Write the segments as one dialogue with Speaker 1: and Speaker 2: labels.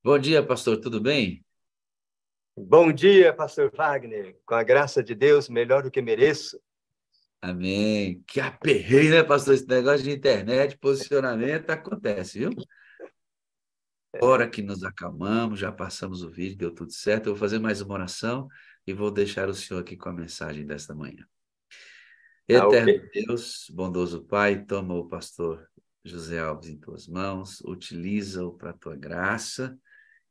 Speaker 1: Bom dia, pastor, tudo bem?
Speaker 2: Bom dia, pastor Wagner. Com a graça de Deus, melhor do que mereço.
Speaker 1: Amém. Que aperreio, né, pastor? Esse negócio de internet, posicionamento, acontece, viu? Hora que nos acalmamos, já passamos o vídeo, deu tudo certo. Eu vou fazer mais uma oração e vou deixar o senhor aqui com a mensagem desta manhã.
Speaker 2: Ah, ok.
Speaker 1: Eterno Deus, bondoso Pai, toma o pastor José Alves em tuas mãos, utiliza-o para a tua graça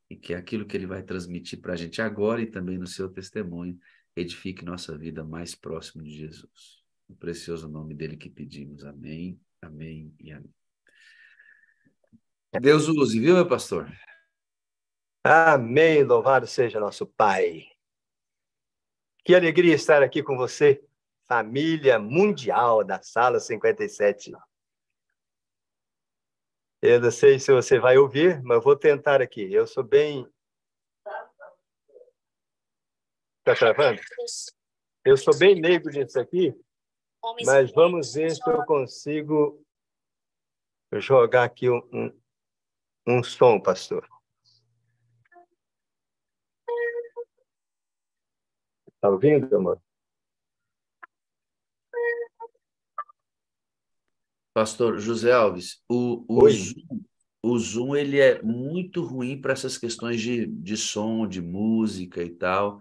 Speaker 1: e que aquilo que ele vai transmitir para a gente agora e também no seu testemunho edifique nossa vida mais próximo de Jesus. No precioso nome dele que pedimos. Amém, amém e amém. Deus o use, viu, meu pastor?
Speaker 2: Amém. Louvado seja nosso Pai. Que alegria estar aqui com você, família mundial da Sala 57. Eu não sei se você vai ouvir, mas eu vou tentar aqui. Eu sou bem. Está travando? Eu sou bem leigo nisso aqui, mas vamos ver se eu consigo jogar aqui um som, pastor. Está ouvindo, amor?
Speaker 1: Pastor José Alves,
Speaker 2: Oi.
Speaker 1: o Zoom ele é muito ruim para essas questões de som, de música e tal.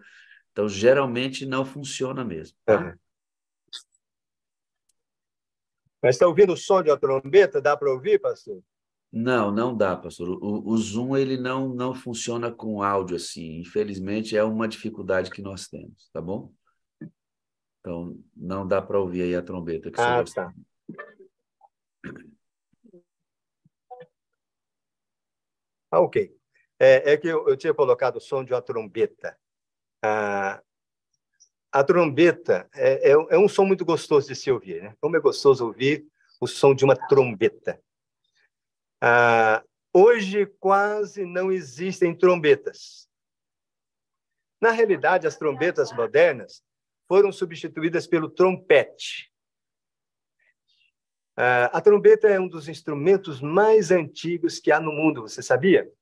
Speaker 1: Então, geralmente não funciona mesmo, tá?
Speaker 2: Aham. Mas está ouvindo o som de uma trombeta? Dá para ouvir, pastor?
Speaker 1: Não, não dá, pastor. O Zoom ele não funciona com áudio assim. Infelizmente, é uma dificuldade que nós temos, tá bom? Então, não dá para ouvir aí a trombeta que o senhor
Speaker 2: Ah,
Speaker 1: gostaria.
Speaker 2: tá. Ah, ok. É que eu tinha colocado o som de uma trombeta. Ah, a trombeta é um som muito gostoso de se ouvir, né? Como é gostoso ouvir o som de uma trombeta. Ah, hoje quase não existem trombetas. Na realidade, as trombetas modernas foram substituídas pelo trompete. A trombeta é um dos instrumentos mais antigos que há no mundo, você sabia?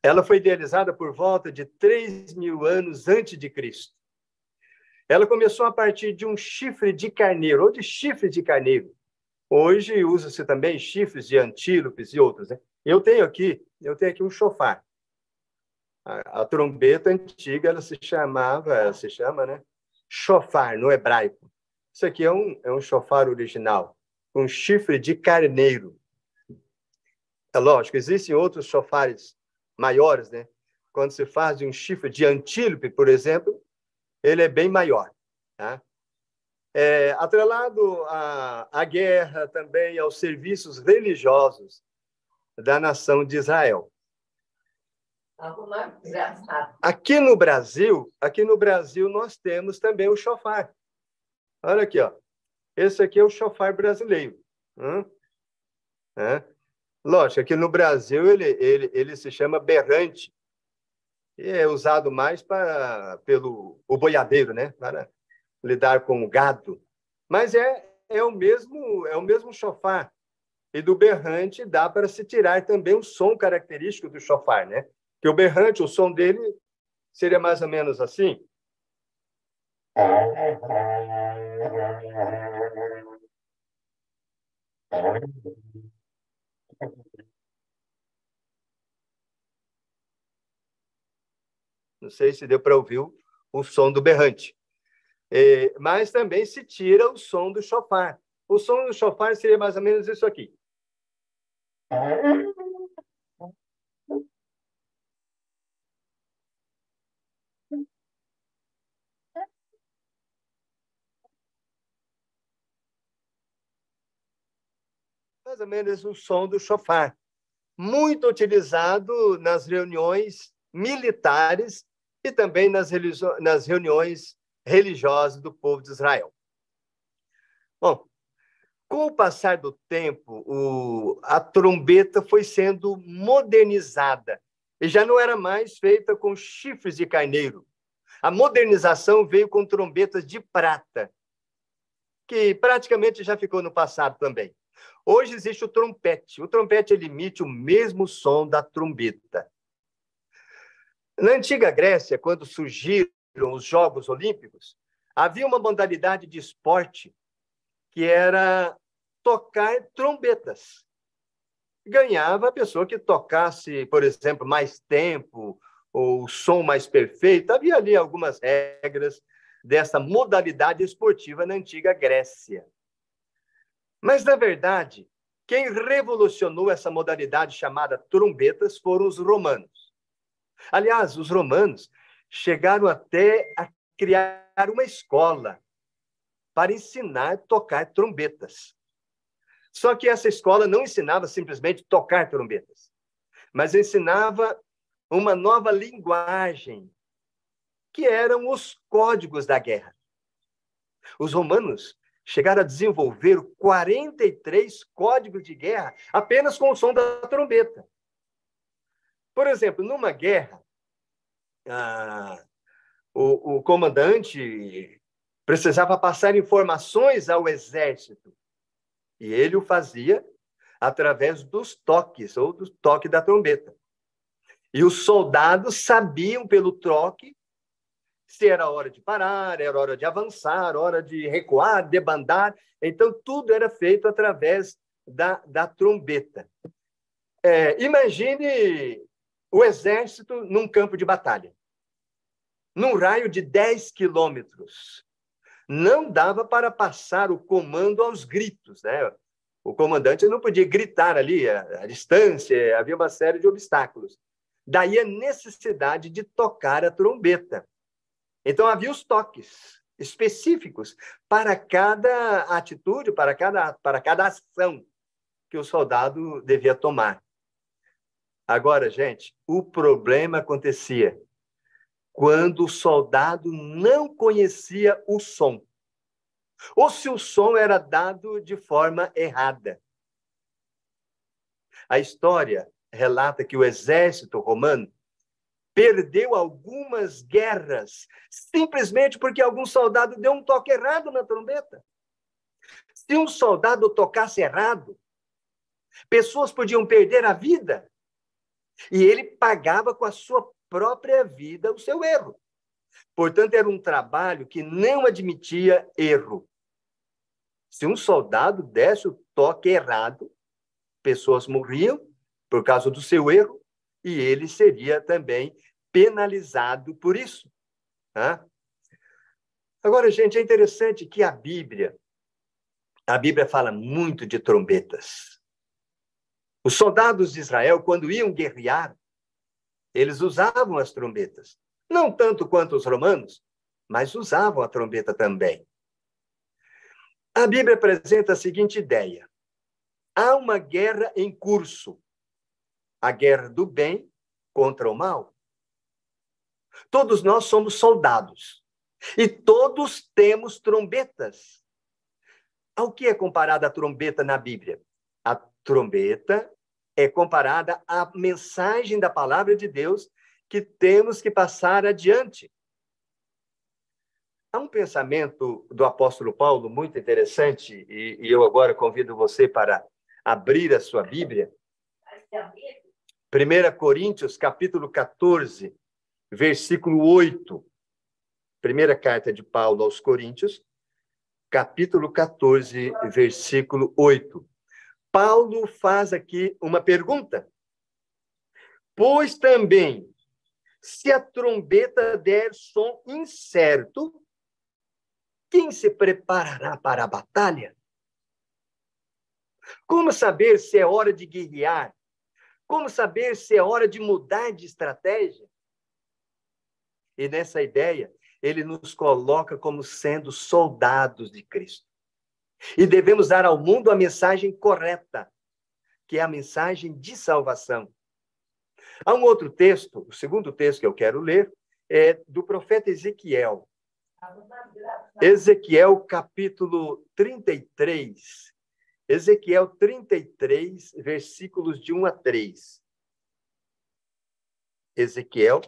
Speaker 2: Ela foi idealizada por volta de 3.000 anos antes de Cristo. Ela começou a partir de um chifre de carneiro, ou de chifre de carneiro. Hoje usa-se também chifres de antílopes e outros, né? Eu tenho aqui um chofar. A trombeta antiga, ela se chama, né? Chofar, no hebraico. Isso aqui é um chofar original, um chifre de carneiro. É lógico, existem outros chofares maiores, né? Quando se faz de um chifre de antílope, por exemplo, ele é bem maior. Tá? Atrelado à guerra, também aos serviços religiosos da nação de Israel. Aqui no Brasil, nós temos também o chofar. Olha aqui, ó. Esse aqui é o chofar brasileiro. É. Lógico, aqui no Brasil ele se chama berrante e é usado mais pelo o boiadeiro, né? Para lidar com o gado. Mas é o mesmo chofar. E do berrante dá para se tirar também o som característico do chofar, né? Que o berrante, o som dele seria mais ou menos assim. Não sei se deu para ouvir o som do berrante. Mas também se tira o som do chofar. O som do chofar seria mais ou menos isso aqui. Mais ou menos o som do chofar. Muito utilizado nas reuniões militares e também nas reuniões religiosas do povo de Israel. Bom, com o passar do tempo, a trombeta foi sendo modernizada e já não era mais feita com chifres de carneiro. A modernização veio com trombetas de prata, que praticamente já ficou no passado também. Hoje existe o trompete. O trompete ele emite o mesmo som da trombeta. Na antiga Grécia, quando surgiram os Jogos Olímpicos, havia uma modalidade de esporte que era tocar trombetas. Ganhava a pessoa que tocasse, por exemplo, mais tempo, ou o som mais perfeito. Havia ali algumas regras dessa modalidade esportiva na antiga Grécia. Mas, na verdade, quem revolucionou essa modalidade chamada trombetas foram os romanos. Aliás, os romanos chegaram até a criar uma escola para ensinar a tocar trombetas. Só que essa escola não ensinava simplesmente tocar trombetas, mas ensinava uma nova linguagem, que eram os códigos da guerra. Os romanos chegaram a desenvolver 43 códigos de guerra apenas com o som da trombeta. Por exemplo, numa guerra, o comandante precisava passar informações ao exército, e ele o fazia através dos toques, ou do toque da trombeta. E os soldados sabiam pelo toque se era hora de parar, era hora de avançar, hora de recuar, debandar. Então, tudo era feito através da trombeta. Imagine o exército num campo de batalha, num raio de 10 quilômetros. Não dava para passar o comando aos gritos, né? O comandante não podia gritar ali à distância, havia uma série de obstáculos. Daí a necessidade de tocar a trombeta. Então, havia os toques específicos para cada atitude, para cada ação que o soldado devia tomar. Agora, gente, o problema acontecia quando o soldado não conhecia o som, ou se o som era dado de forma errada. A história relata que o exército romano perdeu algumas guerras simplesmente porque algum soldado deu um toque errado na trombeta. Se um soldado tocasse errado, pessoas podiam perder a vida, e ele pagava com a sua própria vida o seu erro. Portanto, era um trabalho que não admitia erro. Se um soldado desse o toque errado, pessoas morriam por causa do seu erro, e ele seria também penalizado por isso. Tá? Agora, gente, é interessante que a Bíblia fala muito de trombetas. Os soldados de Israel, quando iam guerrear, eles usavam as trombetas. Não tanto quanto os romanos, mas usavam a trombeta também. A Bíblia apresenta a seguinte ideia: há uma guerra em curso, a guerra do bem contra o mal. Todos nós somos soldados e todos temos trombetas. Ao que é comparada a trombeta na Bíblia? A trombeta é comparada à mensagem da palavra de Deus que temos que passar adiante. Há um pensamento do apóstolo Paulo muito interessante, e eu agora convido você para abrir a sua Bíblia. 1 Coríntios, capítulo 14, versículo 8. Primeira carta de Paulo aos Coríntios, capítulo 14, versículo 8. Paulo faz aqui uma pergunta. Pois também, se a trombeta der som incerto, quem se preparará para a batalha? Como saber se é hora de guerrear? Como saber se é hora de mudar de estratégia? E nessa ideia, ele nos coloca como sendo soldados de Cristo. E devemos dar ao mundo a mensagem correta, que é a mensagem de salvação. Há um outro texto, o segundo texto que eu quero ler, é do profeta Ezequiel. Ezequiel, capítulo 33. Ezequiel 33, versículos de 1 a 3. Ezequiel,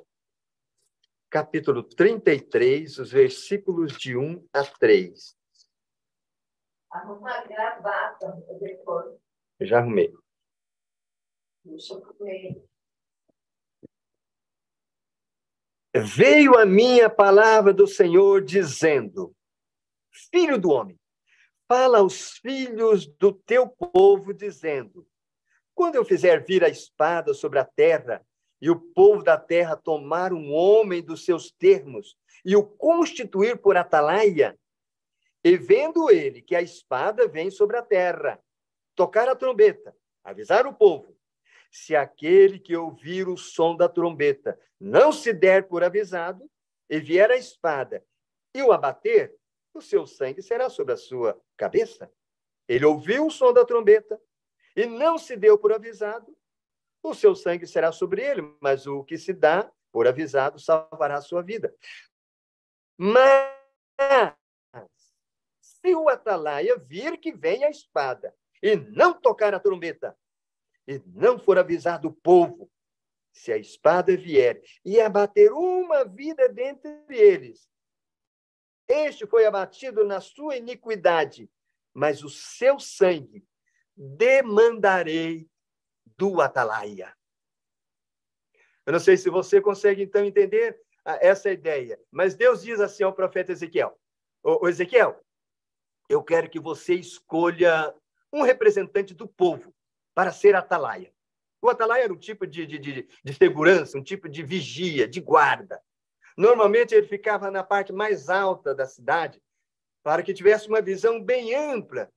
Speaker 2: capítulo 33, os versículos de 1 a 3.
Speaker 3: Arrumar gravata depois.
Speaker 2: Eu já arrumei.
Speaker 3: Deixa eu comer.
Speaker 2: Veio a mim a palavra do Senhor dizendo: Filho do homem, fala aos filhos do teu povo, dizendo: quando eu fizer vir a espada sobre a terra, e o povo da terra tomar um homem dos seus termos, e o constituir por atalaia, e vendo ele que a espada vem sobre a terra, tocar a trombeta, avisar o povo, se aquele que ouvir o som da trombeta não se der por avisado, e vier a espada e o abater, o seu sangue será sobre a sua cabeça. Ele ouviu o som da trombeta e não se deu por avisado, o seu sangue será sobre ele, mas o que se dá por avisado salvará a sua vida. Mas se o atalaia vir que vem a espada e não tocar a trombeta, e não for avisado o povo, se a espada vier e abater uma vida dentre eles, este foi abatido na sua iniquidade, mas o seu sangue demandarei do atalaia. Eu não sei se você consegue, então, entender essa ideia, mas Deus diz assim ao profeta Ezequiel: ô Ezequiel, eu quero que você escolha um representante do povo para ser atalaia. O atalaia era um tipo de segurança, um tipo de vigia, de guarda. Normalmente ele ficava na parte mais alta da cidade, para que tivesse uma visão bem ampla.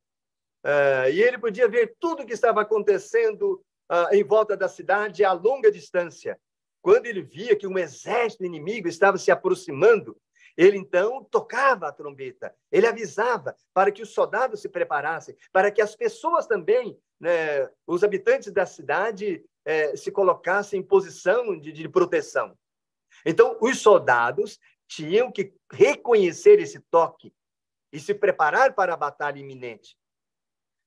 Speaker 2: E ele podia ver tudo o que estava acontecendo em volta da cidade a longa distância. Quando ele via que um exército inimigo estava se aproximando, ele então tocava a trombeta, ele avisava para que os soldados se preparassem, para que as pessoas também, né, os habitantes da cidade, se colocassem em posição de proteção. Então, os soldados tinham que reconhecer esse toque e se preparar para a batalha iminente.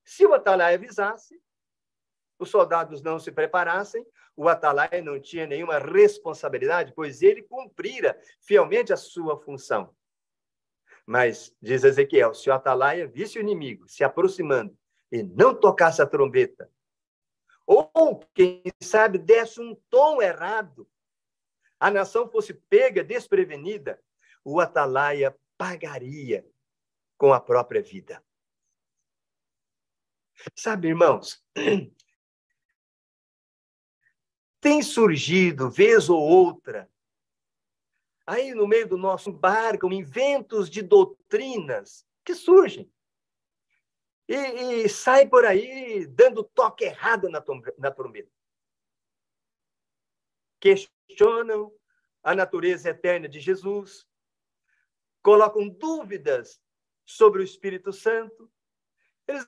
Speaker 2: Se o atalaia avisasse, os soldados não se preparassem, o atalaia não tinha nenhuma responsabilidade, pois ele cumprira fielmente a sua função. Mas, diz Ezequiel, se o atalaia visse o inimigo se aproximando e não tocasse a trombeta, ou, quem sabe, desse um tom errado, a nação fosse pega, desprevenida, o atalaia pagaria com a própria vida. Sabe, irmãos, tem surgido, vez ou outra, aí no meio do nosso embarcam inventos de doutrinas que surgem. E sai por aí dando toque errado na trombeta. Questionam a natureza eterna de Jesus, colocam dúvidas sobre o Espírito Santo. Eles,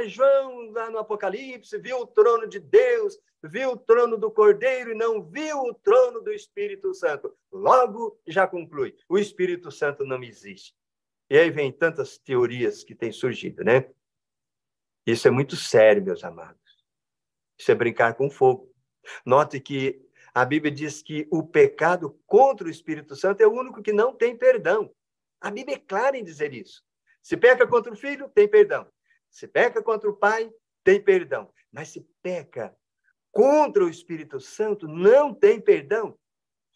Speaker 2: João, lá no Apocalipse, viu o trono de Deus, viu o trono do Cordeiro e não viu o trono do Espírito Santo. Logo, já conclui, o Espírito Santo não existe. E aí vem tantas teorias que têm surgido, né? Isso é muito sério, meus amados. Isso é brincar com fogo. Note que a Bíblia diz que o pecado contra o Espírito Santo é o único que não tem perdão. A Bíblia é clara em dizer isso. Se peca contra o filho, tem perdão. Se peca contra o pai, tem perdão. Mas se peca contra o Espírito Santo, não tem perdão.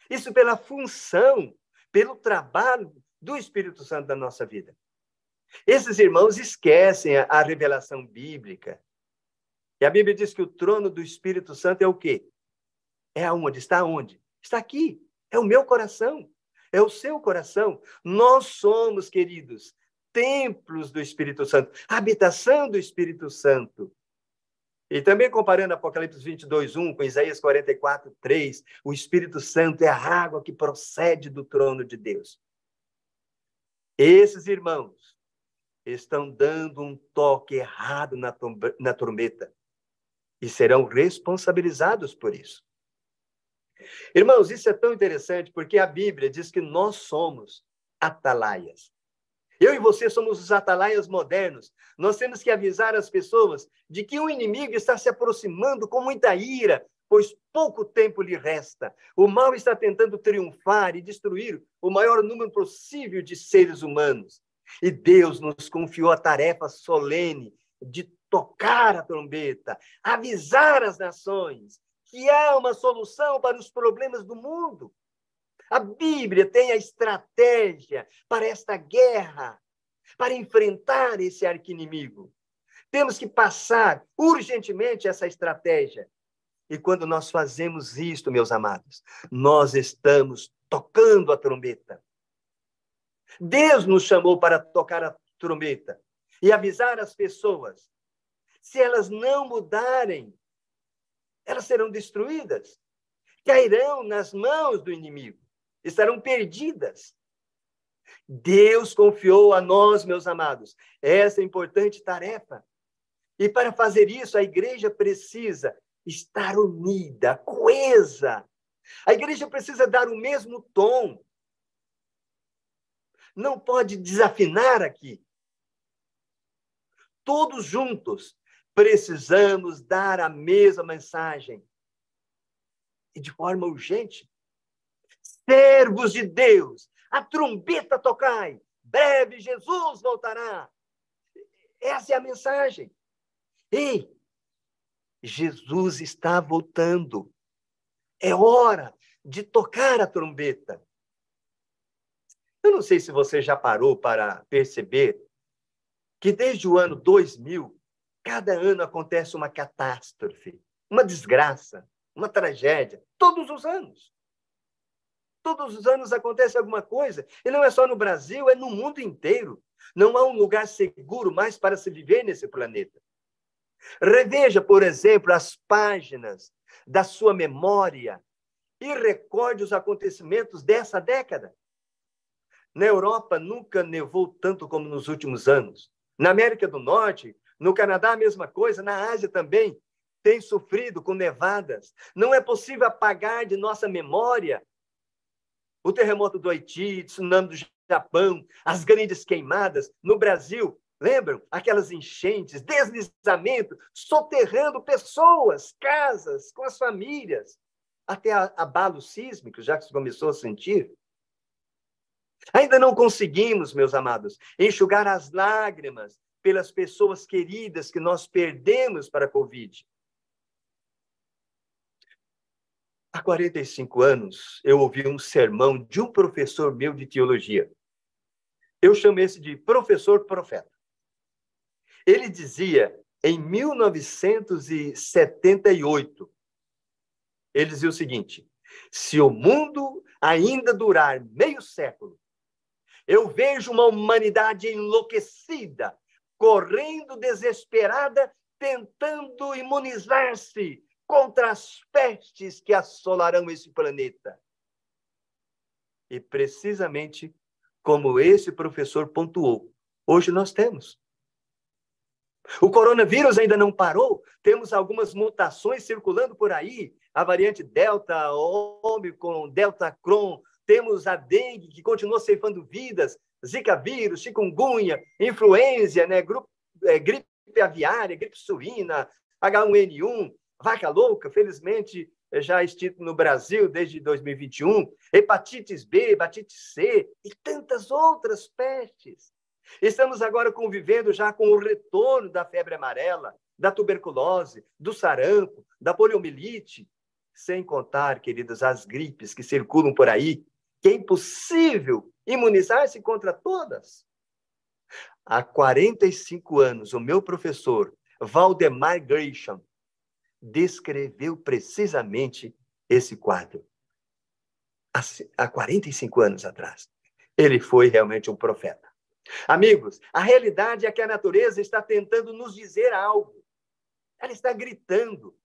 Speaker 2: Isso pela função, pelo trabalho do Espírito Santo na nossa vida. Esses irmãos esquecem a revelação bíblica. E a Bíblia diz que o trono do Espírito Santo é o quê? É aonde? Está onde? Está aqui. É o meu coração. É o seu coração. Nós somos, queridos, templos do Espírito Santo, habitação do Espírito Santo. E também comparando Apocalipse 22:1 com Isaías 44:3, o Espírito Santo é a água que procede do trono de Deus. Esses irmãos estão dando um toque errado na trombeta e serão responsabilizados por isso. Irmãos, isso é tão interessante porque a Bíblia diz que nós somos atalaias. Eu e você somos os atalaias modernos. Nós temos que avisar as pessoas de que o inimigo está se aproximando com muita ira, pois pouco tempo lhe resta. O mal está tentando triunfar e destruir o maior número possível de seres humanos. E Deus nos confiou a tarefa solene de tocar a trombeta, avisar as nações que há uma solução para os problemas do mundo. A Bíblia tem a estratégia para esta guerra, para enfrentar esse arqui-inimigo. Temos que passar urgentemente essa estratégia. E quando nós fazemos isto, meus amados, nós estamos tocando a trombeta. Deus nos chamou para tocar a trombeta e avisar as pessoas. Se elas não mudarem, elas serão destruídas, cairão nas mãos do inimigo, estarão perdidas. Deus confiou a nós, meus amados, essa importante tarefa. E para fazer isso, a igreja precisa estar unida, coesa. A igreja precisa dar o mesmo tom. Não pode desafinar aqui. Todos juntos precisamos dar a mesma mensagem. E de forma urgente. Servos de Deus, a trombeta tocai, breve Jesus voltará. Essa é a mensagem. Ei, Jesus está voltando. É hora de tocar a trombeta. Eu não sei se você já parou para perceber que desde o ano 2000, cada ano acontece uma catástrofe, uma desgraça, uma tragédia. Todos os anos. Todos os anos acontece alguma coisa. E não é só no Brasil, é no mundo inteiro. Não há um lugar seguro mais para se viver nesse planeta. Reveja, por exemplo, as páginas da sua memória e recorde os acontecimentos dessa década. Na Europa, nunca nevou tanto como nos últimos anos. Na América do Norte, no Canadá, a mesma coisa. Na Ásia também tem sofrido com nevadas. Não é possível apagar de nossa memória o terremoto do Haiti, tsunami do Japão, as grandes queimadas. No Brasil, lembram? Aquelas enchentes, deslizamento, soterrando pessoas, casas, com as famílias. Até abalos sísmicos, já que se começou a sentir. Ainda não conseguimos, meus amados, enxugar as lágrimas pelas pessoas queridas que nós perdemos para a Covid. Há 45 anos, eu ouvi um sermão de um professor meu de teologia. Eu chamo esse de professor profeta. Ele dizia, em 1978, ele dizia o seguinte: se o mundo ainda durar meio século, eu vejo uma humanidade enlouquecida, correndo desesperada, tentando imunizar-se contra as pestes que assolarão esse planeta. E precisamente como esse professor pontuou, hoje nós temos. O coronavírus ainda não parou, temos algumas mutações circulando por aí, a variante Delta, Ômicron, Delta Cron, temos a dengue que continua ceifando vidas, Zika vírus, chikungunya, influenza, né, gripe aviária, gripe suína, H1N1, vaca louca, felizmente já extinto no Brasil desde 2021, hepatite B, hepatite C e tantas outras pestes. Estamos agora convivendo já com o retorno da febre amarela, da tuberculose, do sarampo, da poliomielite, sem contar, queridos, as gripes que circulam por aí, que é impossível imunizar-se contra todas. Há 45 anos, o meu professor, Valdemar Grisham, descreveu precisamente esse quadro. Há 45 anos atrás. Ele foi realmente um profeta. Amigos, a realidade é que a natureza está tentando nos dizer algo. Ela está gritando.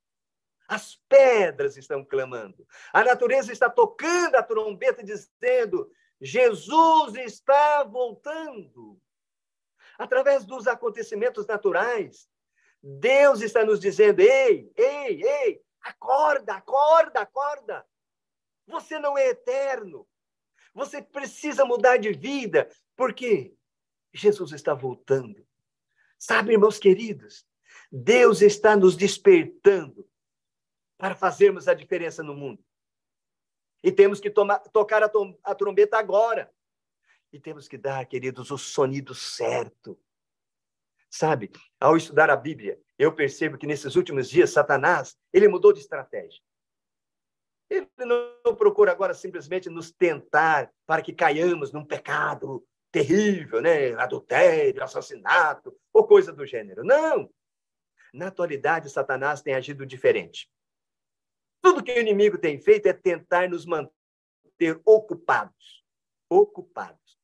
Speaker 2: As pedras estão clamando. A natureza está tocando a trombeta dizendo: Jesus está voltando. Através dos acontecimentos naturais, Deus está nos dizendo: ei, acorda, acorda, acorda. Você não é eterno. Você precisa mudar de vida, porque Jesus está voltando. Sabe, irmãos queridos, Deus está nos despertando para fazermos a diferença no mundo. E temos que tocar a trombeta agora. E temos que dar, queridos, o sonido certo. Sabe, ao estudar a Bíblia, eu percebo que nesses últimos dias, Satanás, ele mudou de estratégia. Ele não não procura agora simplesmente nos tentar para que caiamos num pecado terrível, né? Adultério, assassinato, ou coisa do gênero. Não! Na atualidade, Satanás tem agido diferente. Tudo que o inimigo tem feito é tentar nos manter ocupados. Ocupados.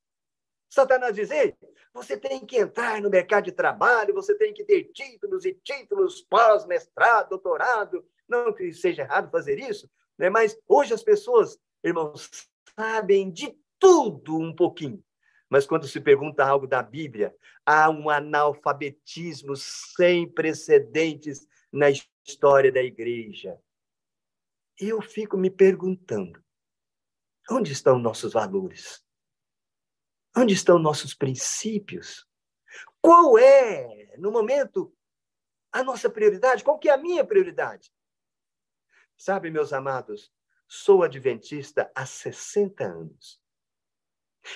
Speaker 2: Satanás diz, ei, você tem que entrar no mercado de trabalho, você tem que ter títulos e títulos, pós-mestrado, doutorado. Não que seja errado fazer isso, né? Mas hoje as pessoas, irmãos, sabem de tudo um pouquinho. Mas quando se pergunta algo da Bíblia, há um analfabetismo sem precedentes na história da igreja. E eu fico me perguntando, onde estão nossos valores? Onde estão nossos princípios? Qual é, no momento, a nossa prioridade? Qual que é a minha prioridade? Sabe, meus amados, sou adventista há 60 anos.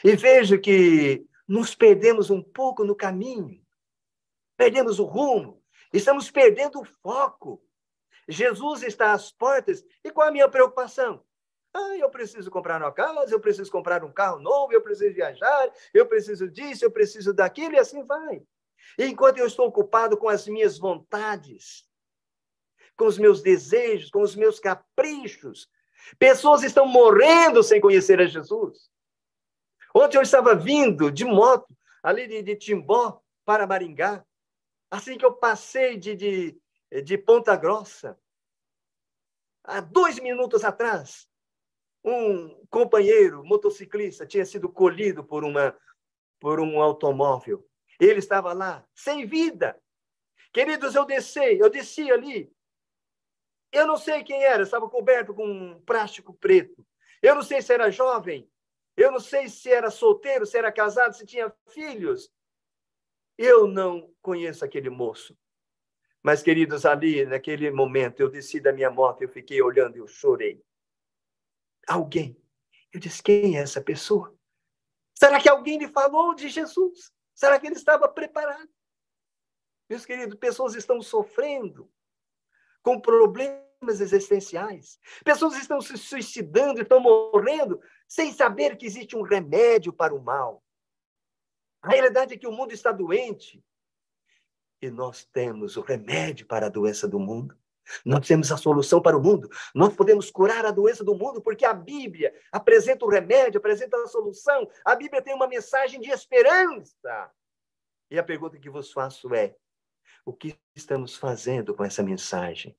Speaker 2: E vejo que nos perdemos um pouco no caminho. Perdemos o rumo. Estamos perdendo o foco. Jesus está às portas. E qual é a minha preocupação? Eu preciso comprar uma casa, eu preciso comprar um carro novo, eu preciso viajar, eu preciso disso, eu preciso daquilo, e assim vai. E enquanto eu estou ocupado com as minhas vontades, com os meus desejos, com os meus caprichos, pessoas estão morrendo sem conhecer a Jesus. Ontem eu estava vindo de moto, ali de Timbó para Maringá, assim que eu passei de Ponta Grossa, há 2 minutos atrás, um companheiro motociclista tinha sido colhido por um automóvel. Ele estava lá, sem vida. Queridos, eu desci ali. Eu não sei quem era, estava coberto com um plástico preto. Eu não sei se era jovem, eu não sei se era solteiro, se era casado, se tinha filhos. Eu não conheço aquele moço. Mas, queridos, ali, naquele momento, eu desci da minha moto, eu fiquei olhando e eu chorei. Alguém. Eu disse, quem é essa pessoa? Será que alguém lhe falou de Jesus? Será que ele estava preparado? Meus queridos, pessoas estão sofrendo com problemas existenciais. Pessoas estão se suicidando, estão morrendo, sem saber que existe um remédio para o mal. A realidade é que o mundo está doente e nós temos o remédio para a doença do mundo. Nós temos a solução para o mundo. Nós podemos curar a doença do mundo porque a Bíblia apresenta o remédio, apresenta a solução. A Bíblia tem uma mensagem de esperança. E a pergunta que vos faço é, o que estamos fazendo com essa mensagem?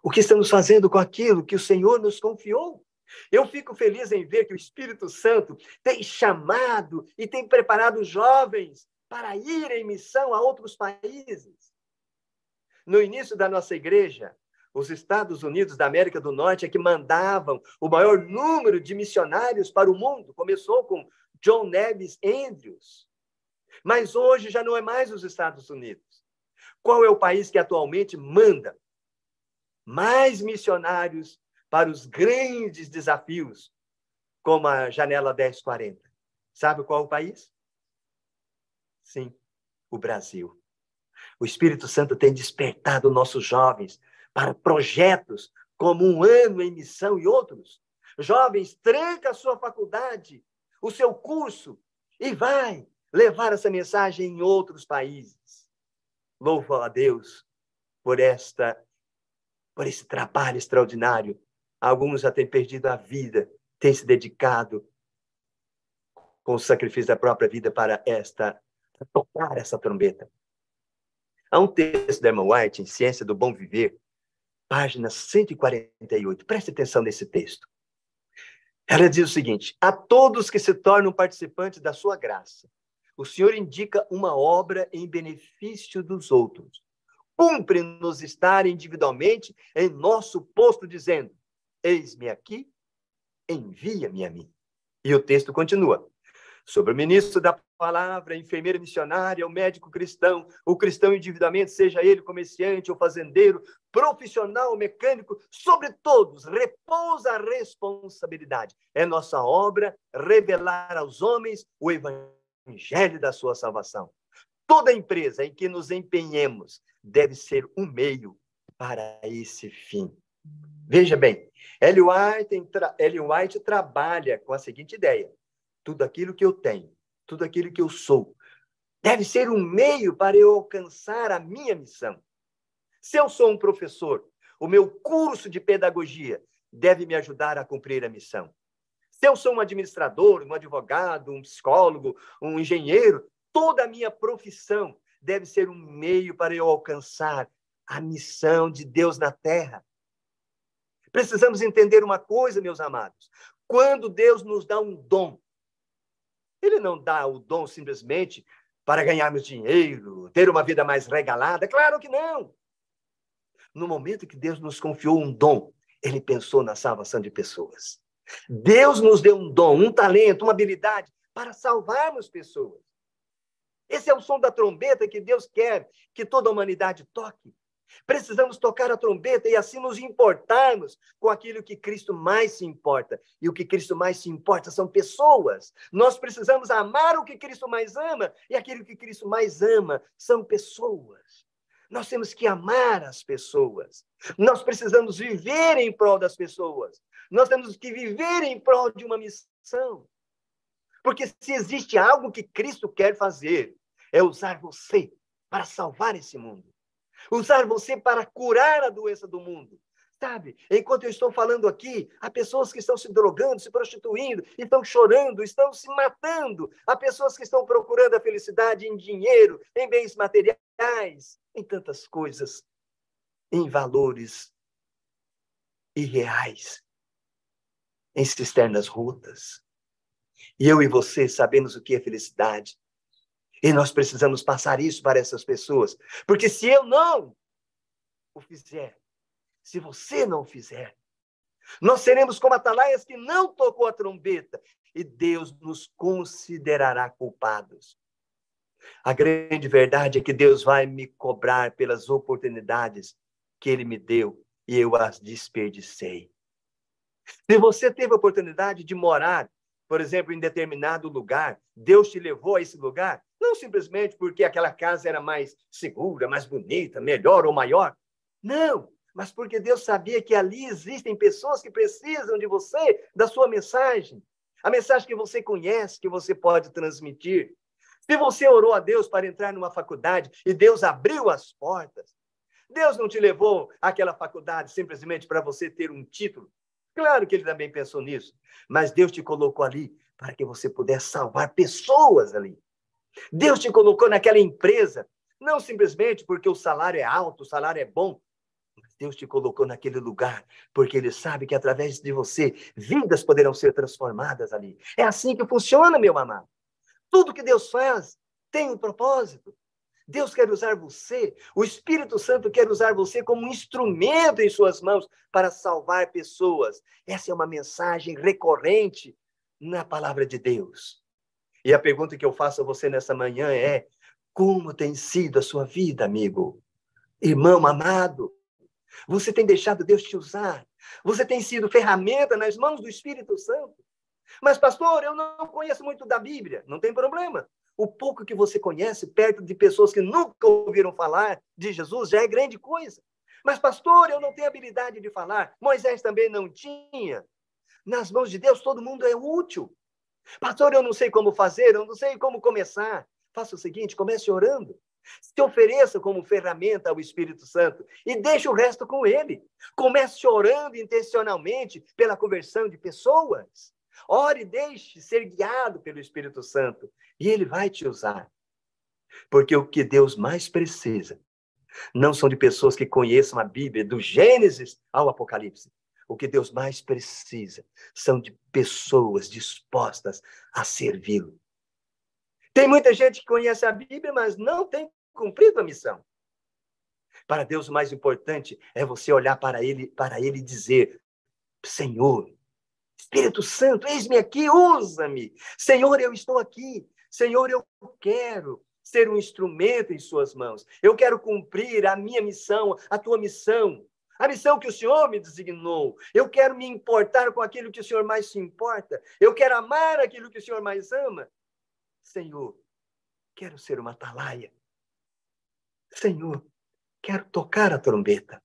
Speaker 2: O que estamos fazendo com aquilo que o Senhor nos confiou? Eu fico feliz em ver que o Espírito Santo tem chamado e tem preparado jovens para ir em missão a outros países. No início da nossa igreja, os Estados Unidos da América do Norte é que mandavam o maior número de missionários para o mundo. Começou com John Nevis Andrews. Mas hoje já não é mais os Estados Unidos. Qual é o país que atualmente manda mais missionários para os grandes desafios, como a Janela 1040? Sabe qual é o país? Sim, o Brasil. O Espírito Santo tem despertado nossos jovens para projetos como Um Ano em Missão e outros. Jovens, tranca a sua faculdade, o seu curso, e vai levar essa mensagem em outros países. Louvo a Deus por esse trabalho extraordinário. Alguns já têm perdido a vida, têm se dedicado com o sacrifício da própria vida para tocar essa trombeta. Há um texto da Emma White, em Ciência do Bom Viver, página 148. Preste atenção nesse texto. Ela diz o seguinte: a todos que se tornam participantes da sua graça, o Senhor indica uma obra em benefício dos outros. Cumpre-nos estar individualmente em nosso posto, dizendo, eis-me aqui, envia-me a mim. E o texto continua. Sobre o ministro da palavra, a enfermeira missionária, o médico cristão, o cristão individualmente, seja ele comerciante ou fazendeiro, profissional ou mecânico, sobre todos repousa a responsabilidade. É nossa obra revelar aos homens o evangelho da sua salvação. Toda empresa em que nos empenhemos deve ser um meio para esse fim. Veja bem, Ellen White trabalha com a seguinte ideia: tudo aquilo que eu tenho, tudo aquilo que eu sou, deve ser um meio para eu alcançar a minha missão. Se eu sou um professor, o meu curso de pedagogia deve me ajudar a cumprir a missão. Se eu sou um administrador, um advogado, um psicólogo, um engenheiro, toda a minha profissão deve ser um meio para eu alcançar a missão de Deus na Terra. Precisamos entender uma coisa, meus amados. Quando Deus nos dá um dom, Ele não dá o dom simplesmente para ganharmos dinheiro, ter uma vida mais regalada. Claro que não. No momento que Deus nos confiou um dom, Ele pensou na salvação de pessoas. Deus nos deu um dom, um talento, uma habilidade para salvarmos pessoas. Esse é o som da trombeta que Deus quer que toda a humanidade toque. Precisamos tocar a trombeta e assim nos importarmos com aquilo que Cristo mais se importa. E o que Cristo mais se importa são pessoas. Nós precisamos amar o que Cristo mais ama, e aquilo que Cristo mais ama são pessoas. Nós temos que amar as pessoas. Nós precisamos viver em prol das pessoas. Nós temos que viver em prol de uma missão. Porque se existe algo que Cristo quer fazer, é usar você para salvar esse mundo. Usar você para curar a doença do mundo. Sabe, enquanto eu estou falando aqui, há pessoas que estão se drogando, se prostituindo, estão chorando, estão se matando. Há pessoas que estão procurando a felicidade em dinheiro, em bens materiais, em tantas coisas, em valores irreais, em cisternas rotas. E eu e você sabemos o que é felicidade. E nós precisamos passar isso para essas pessoas. Porque se eu não o fizer, se você não fizer, nós seremos como atalaias que não tocou a trombeta. E Deus nos considerará culpados. A grande verdade é que Deus vai me cobrar pelas oportunidades que Ele me deu e eu as desperdicei. Se você teve a oportunidade de morar, por exemplo, em determinado lugar, Deus te levou a esse lugar, não simplesmente porque aquela casa era mais segura, mais bonita, melhor ou maior. Não, mas porque Deus sabia que ali existem pessoas que precisam de você, da sua mensagem. A mensagem que você conhece, que você pode transmitir. Se você orou a Deus para entrar numa faculdade e Deus abriu as portas, Deus não te levou àquela faculdade simplesmente para você ter um título. Claro que Ele também pensou nisso, mas Deus te colocou ali para que você pudesse salvar pessoas ali. Deus te colocou naquela empresa, não simplesmente porque o salário é alto, o salário é bom, mas Deus te colocou naquele lugar porque Ele sabe que através de você, vidas poderão ser transformadas ali. É assim que funciona, meu amado. Tudo que Deus faz tem um propósito. Deus quer usar você, o Espírito Santo quer usar você como um instrumento em suas mãos para salvar pessoas. Essa é uma mensagem recorrente na palavra de Deus. E a pergunta que eu faço a você nessa manhã é: como tem sido a sua vida, amigo? Irmão amado, você tem deixado Deus te usar? Você tem sido ferramenta nas mãos do Espírito Santo? Mas, pastor, eu não conheço muito da Bíblia. Não tem problema. O pouco que você conhece, perto de pessoas que nunca ouviram falar de Jesus, já é grande coisa. Mas, pastor, eu não tenho habilidade de falar. Moisés também não tinha. Nas mãos de Deus, todo mundo é útil. Pastor, eu não sei como fazer, eu não sei como começar. Faça o seguinte, comece orando. Se ofereça como ferramenta ao Espírito Santo e deixe o resto com ele. Comece orando intencionalmente pela conversão de pessoas. Ore e deixe ser guiado pelo Espírito Santo e ele vai te usar. Porque o que Deus mais precisa não são de pessoas que conheçam a Bíblia, do Gênesis ao Apocalipse. O que Deus mais precisa são de pessoas dispostas a servi-lo. Tem muita gente que conhece a Bíblia, mas não tem cumprido a missão. Para Deus, o mais importante é você olhar para ele e dizer: Senhor, Espírito Santo, eis-me aqui, usa-me. Senhor, eu estou aqui. Senhor, eu quero ser um instrumento em suas mãos. Eu quero cumprir a minha missão, a tua missão. A missão que o Senhor me designou. Eu quero me importar com aquilo que o Senhor mais se importa. Eu quero amar aquilo que o Senhor mais ama. Senhor, quero ser uma atalaia. Senhor, quero tocar a trombeta.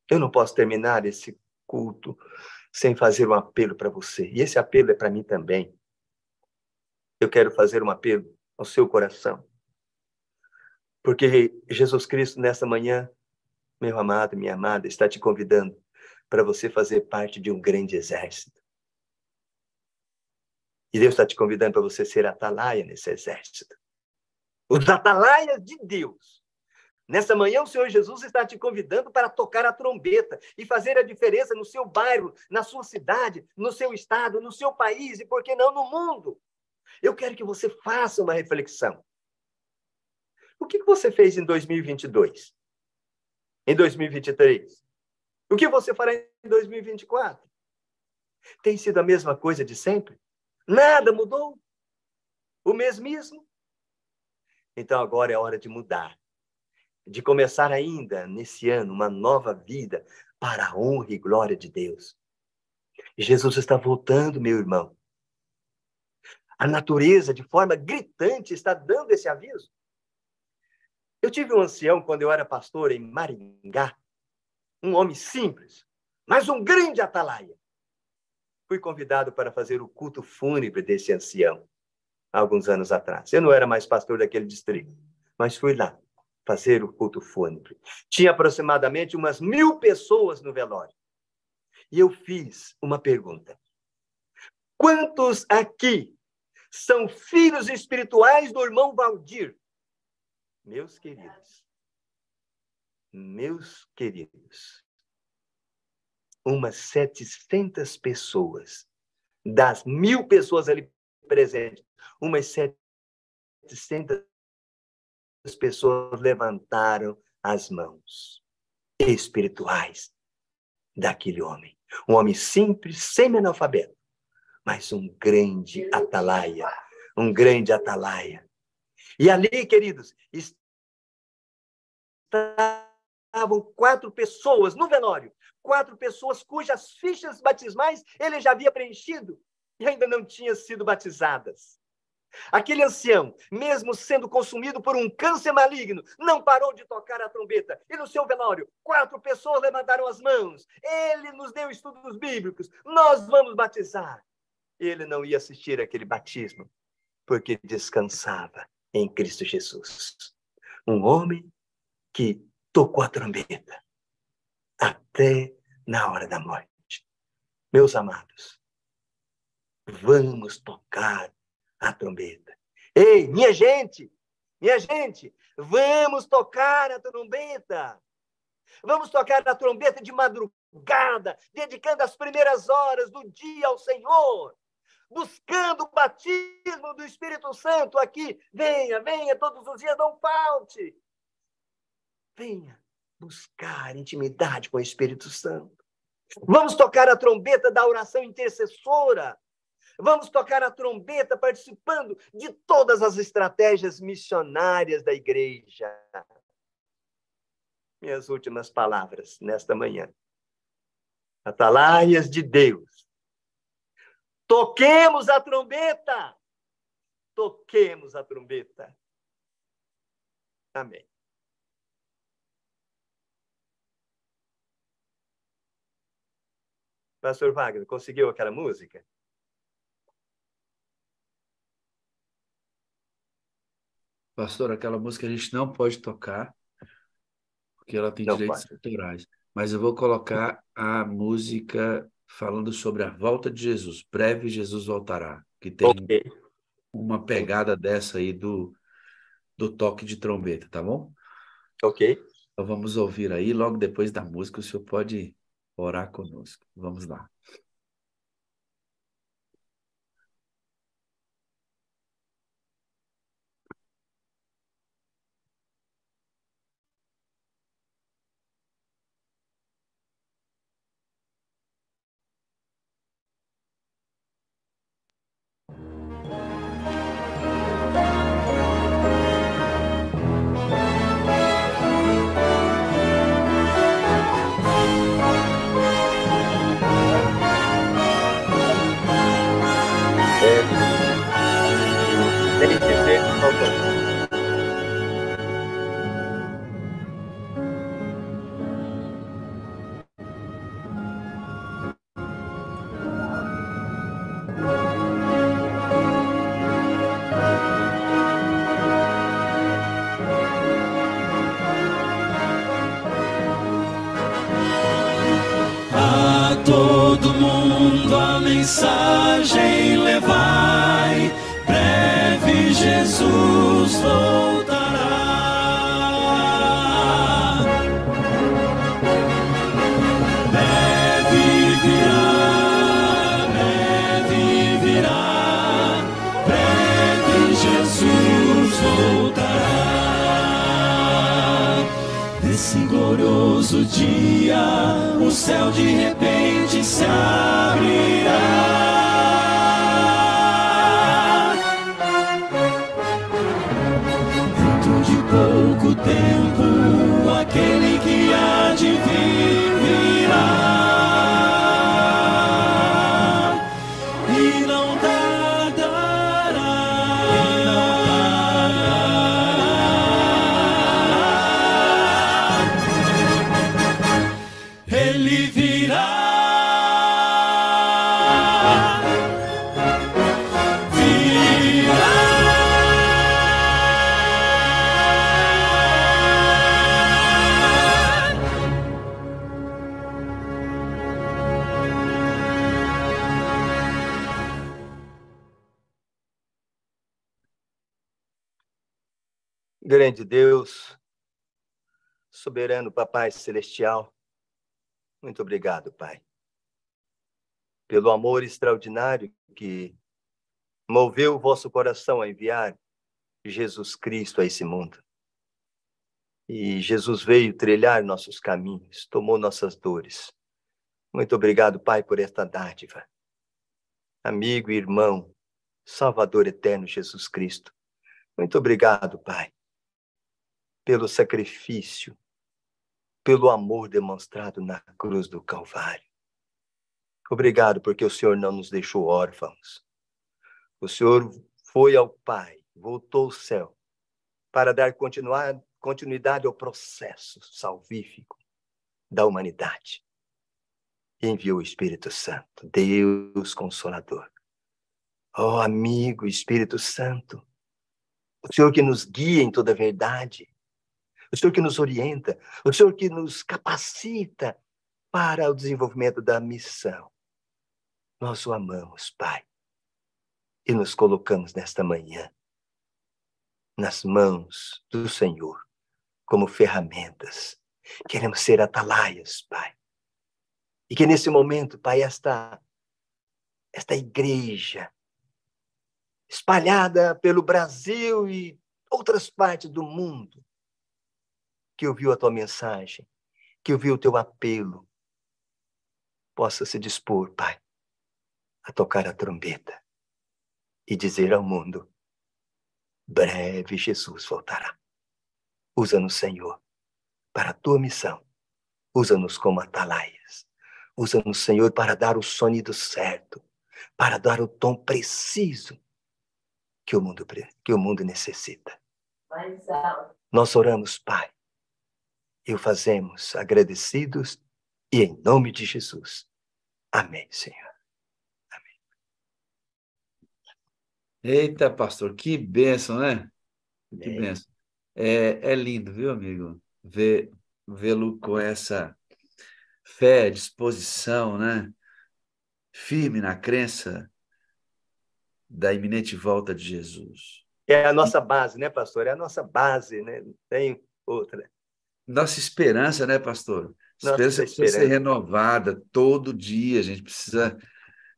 Speaker 2: Eu não posso terminar esse culto sem fazer um apelo para você. E esse apelo é para mim também. Eu quero fazer um apelo ao seu coração. Porque Jesus Cristo, nessa manhã, meu amado, minha amada, está te convidando para você fazer parte de um grande exército. E Deus está te convidando para você ser atalaia nesse exército. Os atalaias de Deus. Nessa manhã, o Senhor Jesus está te convidando para tocar a trombeta e fazer a diferença no seu bairro, na sua cidade, no seu estado, no seu país e, por que não, no mundo. Eu quero que você faça uma reflexão. O que você fez em 2022? Em 2023? O que você fará em 2024? Tem sido a mesma coisa de sempre? Nada mudou? O mesmismo? Então agora é hora de mudar. De começar ainda nesse ano uma nova vida para a honra e glória de Deus. Jesus está voltando, meu irmão. A natureza, de forma gritante, está dando esse aviso. Eu tive um ancião quando eu era pastor em Maringá, um homem simples, mas um grande atalaia. Fui convidado para fazer o culto fúnebre desse ancião, há alguns anos atrás. Eu não era mais pastor daquele distrito, mas fui lá fazer o culto fúnebre. Tinha aproximadamente umas 1000 pessoas no velório. E eu fiz uma pergunta. Quantos aqui são filhos espirituais do irmão Valdir? Meus queridos, umas 700 pessoas, das 1000 pessoas ali presentes, umas 700 pessoas levantaram as mãos espirituais daquele homem. Um homem simples, semi-analfabeto, mas um grande atalaia, um grande atalaia. E ali, queridos, estavam 4 pessoas no velório, 4 pessoas cujas fichas batismais ele já havia preenchido e ainda não tinham sido batizadas. Aquele ancião, mesmo sendo consumido por um câncer maligno, não parou de tocar a trombeta. E no seu velório, 4 pessoas levantaram as mãos. Ele nos deu estudos bíblicos. Nós vamos batizar. Ele não ia assistir aquele batismo, porque descansava em Cristo Jesus. Um homem que tocou a trombeta até na hora da morte. Meus amados, vamos tocar a trombeta. Ei, minha gente, vamos tocar a trombeta. Vamos tocar a trombeta de madrugada, dedicando as primeiras horas do dia ao Senhor, buscando o batismo do Espírito Santo aqui. Venha, todos os dias, não falte. Venha buscar intimidade com o Espírito Santo. Vamos tocar a trombeta da oração intercessora. Vamos tocar a trombeta participando de todas as estratégias missionárias da igreja. Minhas últimas palavras nesta manhã. Atalaias de Deus. Toquemos a trombeta. Toquemos a trombeta. Amém. Pastor Wagner, conseguiu aquela música?
Speaker 1: Pastor, aquela música a gente não pode tocar, porque ela tem direitos autorais. Mas eu vou colocar a música falando sobre a volta de Jesus. Breve Jesus voltará, que tem uma pegada dessa aí do toque de trombeta, tá bom?
Speaker 2: Ok.
Speaker 1: Então vamos ouvir aí, logo depois da música o senhor pode orar conosco. Vamos lá.
Speaker 4: mensagem levai, breve Jesus voltará. Breve virá, breve Jesus voltará. Nesse glorioso dia, o céu de repente se abrirá. Dentro de pouco tempo, aquele que há de vir virá. E não tardará. Ele virá.
Speaker 2: Grande Deus, soberano Papai Celestial, muito obrigado, Pai, pelo amor extraordinário que moveu o vosso coração a enviar Jesus Cristo a esse mundo. E Jesus veio trilhar nossos caminhos, tomou nossas dores. Muito obrigado, Pai, por esta dádiva. Amigo e irmão, Salvador eterno Jesus Cristo. Muito obrigado, Pai, pelo sacrifício, pelo amor demonstrado na cruz do Calvário. Obrigado porque o Senhor não nos deixou órfãos. O Senhor foi ao Pai, voltou ao céu, para dar continuidade ao processo salvífico da humanidade. E enviou o Espírito Santo, Deus Consolador. Ó amigo Espírito Santo, o Senhor que nos guia em toda a verdade, o Senhor que nos orienta, o Senhor que nos capacita para o desenvolvimento da missão. Nós o amamos, Pai, e nos colocamos nesta manhã nas mãos do Senhor como ferramentas. Queremos ser atalaias, Pai. E que nesse momento, Pai, esta igreja espalhada pelo Brasil e outras partes do mundo, que ouviu a tua mensagem, que ouviu o teu apelo, possa se dispor, Pai, a tocar a trombeta e dizer ao mundo: breve Jesus voltará. Usa-nos, Senhor, para a tua missão. Usa-nos como atalaias. Usa-nos, Senhor, para dar o sonido certo, para dar o tom preciso que o mundo necessita. Nós oramos, Pai, e o fazemos agradecidos e em nome de Jesus. Amém, Senhor. Amém.
Speaker 1: Eita, pastor, que bênção, né? Que
Speaker 2: Amém.
Speaker 1: bênção. É lindo, viu, amigo? Vê-lo com essa fé, disposição, né? Firme na crença da iminente volta de Jesus.
Speaker 2: É a nossa base, né, pastor? É a nossa base, né? Não tem outra.
Speaker 1: Nossa esperança, né, pastor?
Speaker 2: Nossa
Speaker 1: Esperança precisa ser renovada todo dia. A gente precisa.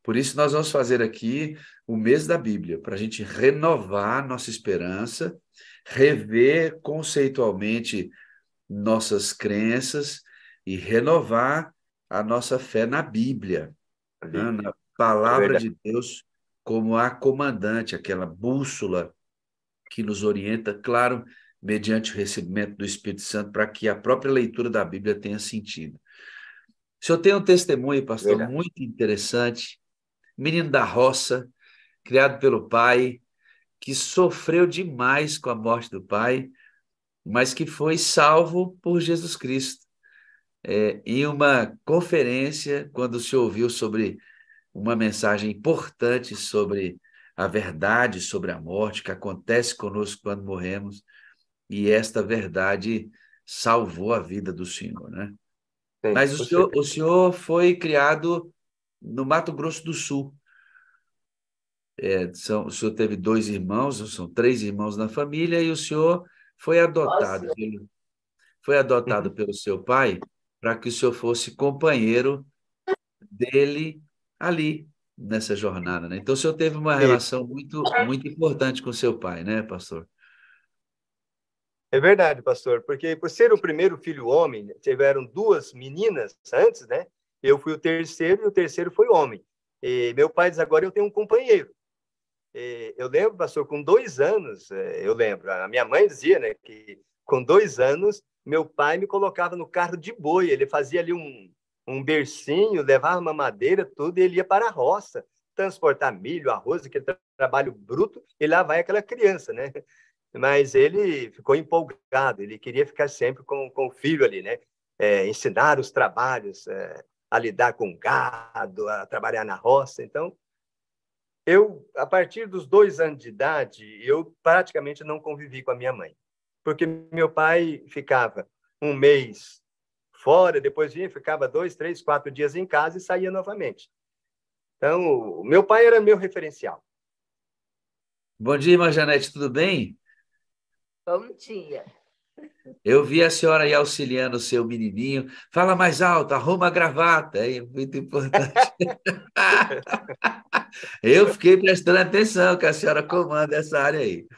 Speaker 1: Por isso, nós vamos fazer aqui o mês da Bíblia, para a gente renovar nossa esperança, rever conceitualmente nossas crenças e renovar a nossa fé na Bíblia, né? Na palavra de Deus como a comandante, aquela bússola que nos orienta, claro, mediante o recebimento do Espírito Santo, para que a própria leitura da Bíblia tenha sentido. O senhor tem um testemunho, pastor, muito interessante. Menino da roça, criado pelo pai, que sofreu demais com a morte do pai, mas que foi salvo por Jesus Cristo. Em uma conferência, quando se ouviu sobre uma mensagem importante sobre a verdade sobre a morte, que acontece conosco quando morremos, e esta verdade salvou a vida do senhor, né?
Speaker 2: Sim,
Speaker 1: Mas o senhor foi criado no Mato Grosso do Sul. O senhor teve 2 irmãos, são 3 irmãos na família, e o senhor foi adotado,
Speaker 3: Nossa.
Speaker 1: foi adotado
Speaker 2: Uhum.
Speaker 1: pelo seu pai para que o senhor fosse companheiro dele ali, nessa jornada, né? Então, o senhor teve uma
Speaker 2: E
Speaker 1: relação muito importante com seu pai, né, pastor?
Speaker 2: é verdade, pastor, porque por ser o primeiro filho homem, tiveram 2 meninas antes, né? Eu fui o terceiro e o terceiro foi homem. E meu pai diz, agora eu tenho um companheiro. E eu lembro, pastor, com 2 anos, eu lembro, a minha mãe dizia, né, que com 2 anos, meu pai me colocava no carro de boi, ele fazia ali um bercinho, levava uma madeira, tudo, e ele ia para a roça, transportar milho, arroz, aquele trabalho bruto, e lá vai aquela criança, né? Mas ele ficou empolgado, ele queria ficar sempre com o filho ali, né? Ensinar os trabalhos, a lidar com gado, a trabalhar na roça. Então, a partir dos 2 anos de idade, eu praticamente não convivi com a minha mãe, porque meu pai ficava um mês fora, depois vinha, ficava 2, 3, 4 dias em casa e saía novamente. Então, meu pai era meu referencial.
Speaker 1: Bom dia, irmã Janete, tudo bem?
Speaker 3: Bom dia.
Speaker 1: Eu vi a senhora aí auxiliando o seu menininho. Fala mais alto, arruma a gravata, é muito importante. Eu fiquei prestando atenção que a senhora comanda essa área aí.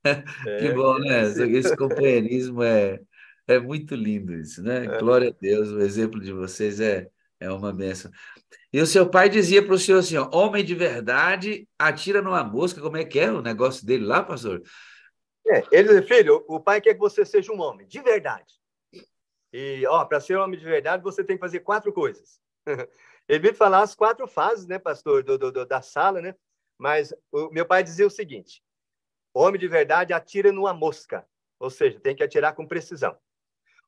Speaker 1: Que bom,
Speaker 2: É
Speaker 1: né?
Speaker 2: assim.
Speaker 1: Esse companheirismo é muito lindo isso, né? Glória a Deus, o exemplo de vocês é uma bênção. E o seu pai dizia para o senhor assim, ó, homem de verdade atira numa mosca, como é que é o negócio dele lá, pastor?
Speaker 2: Ele dizia, filho, o pai quer que você seja um homem de verdade. E, para ser homem de verdade, você tem que fazer 4 coisas. Ele me falar as 4 fases, né, pastor, da sala, né? Mas o meu pai dizia o seguinte: homem de verdade atira numa mosca, ou seja, tem que atirar com precisão.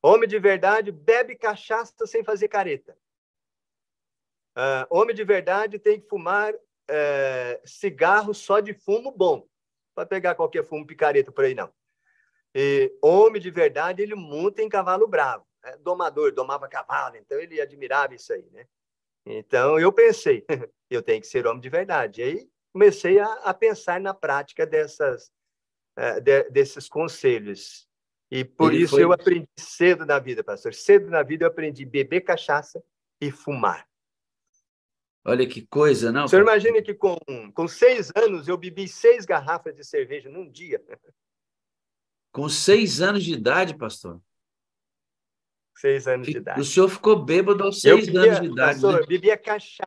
Speaker 2: Homem de verdade bebe cachaça sem fazer careta. Homem de verdade tem que fumar cigarro só de fumo bom. Para pegar qualquer fumo picareta por aí, não. E homem de verdade, ele monta em cavalo bravo. Domador, domava cavalo, então ele admirava isso aí, né? Então eu pensei, eu tenho que ser homem de verdade. E aí comecei a pensar na prática desses conselhos. E por
Speaker 1: Ele
Speaker 2: isso eu
Speaker 1: foi.
Speaker 2: aprendi cedo na vida, pastor. Cedo na vida eu aprendi a beber cachaça e fumar.
Speaker 1: Olha que coisa,
Speaker 2: O
Speaker 1: não,
Speaker 2: senhor
Speaker 1: pastor?
Speaker 2: imagina que com 6 anos eu bebi 6 garrafas de cerveja num dia.
Speaker 1: Com 6 anos de idade, pastor.
Speaker 2: 6 anos de
Speaker 1: O
Speaker 2: idade.
Speaker 1: senhor ficou bêbado aos
Speaker 2: Eu
Speaker 1: 6 anos de
Speaker 2: bebia,
Speaker 1: idade, né?
Speaker 2: pastor, eu bebia cachaça.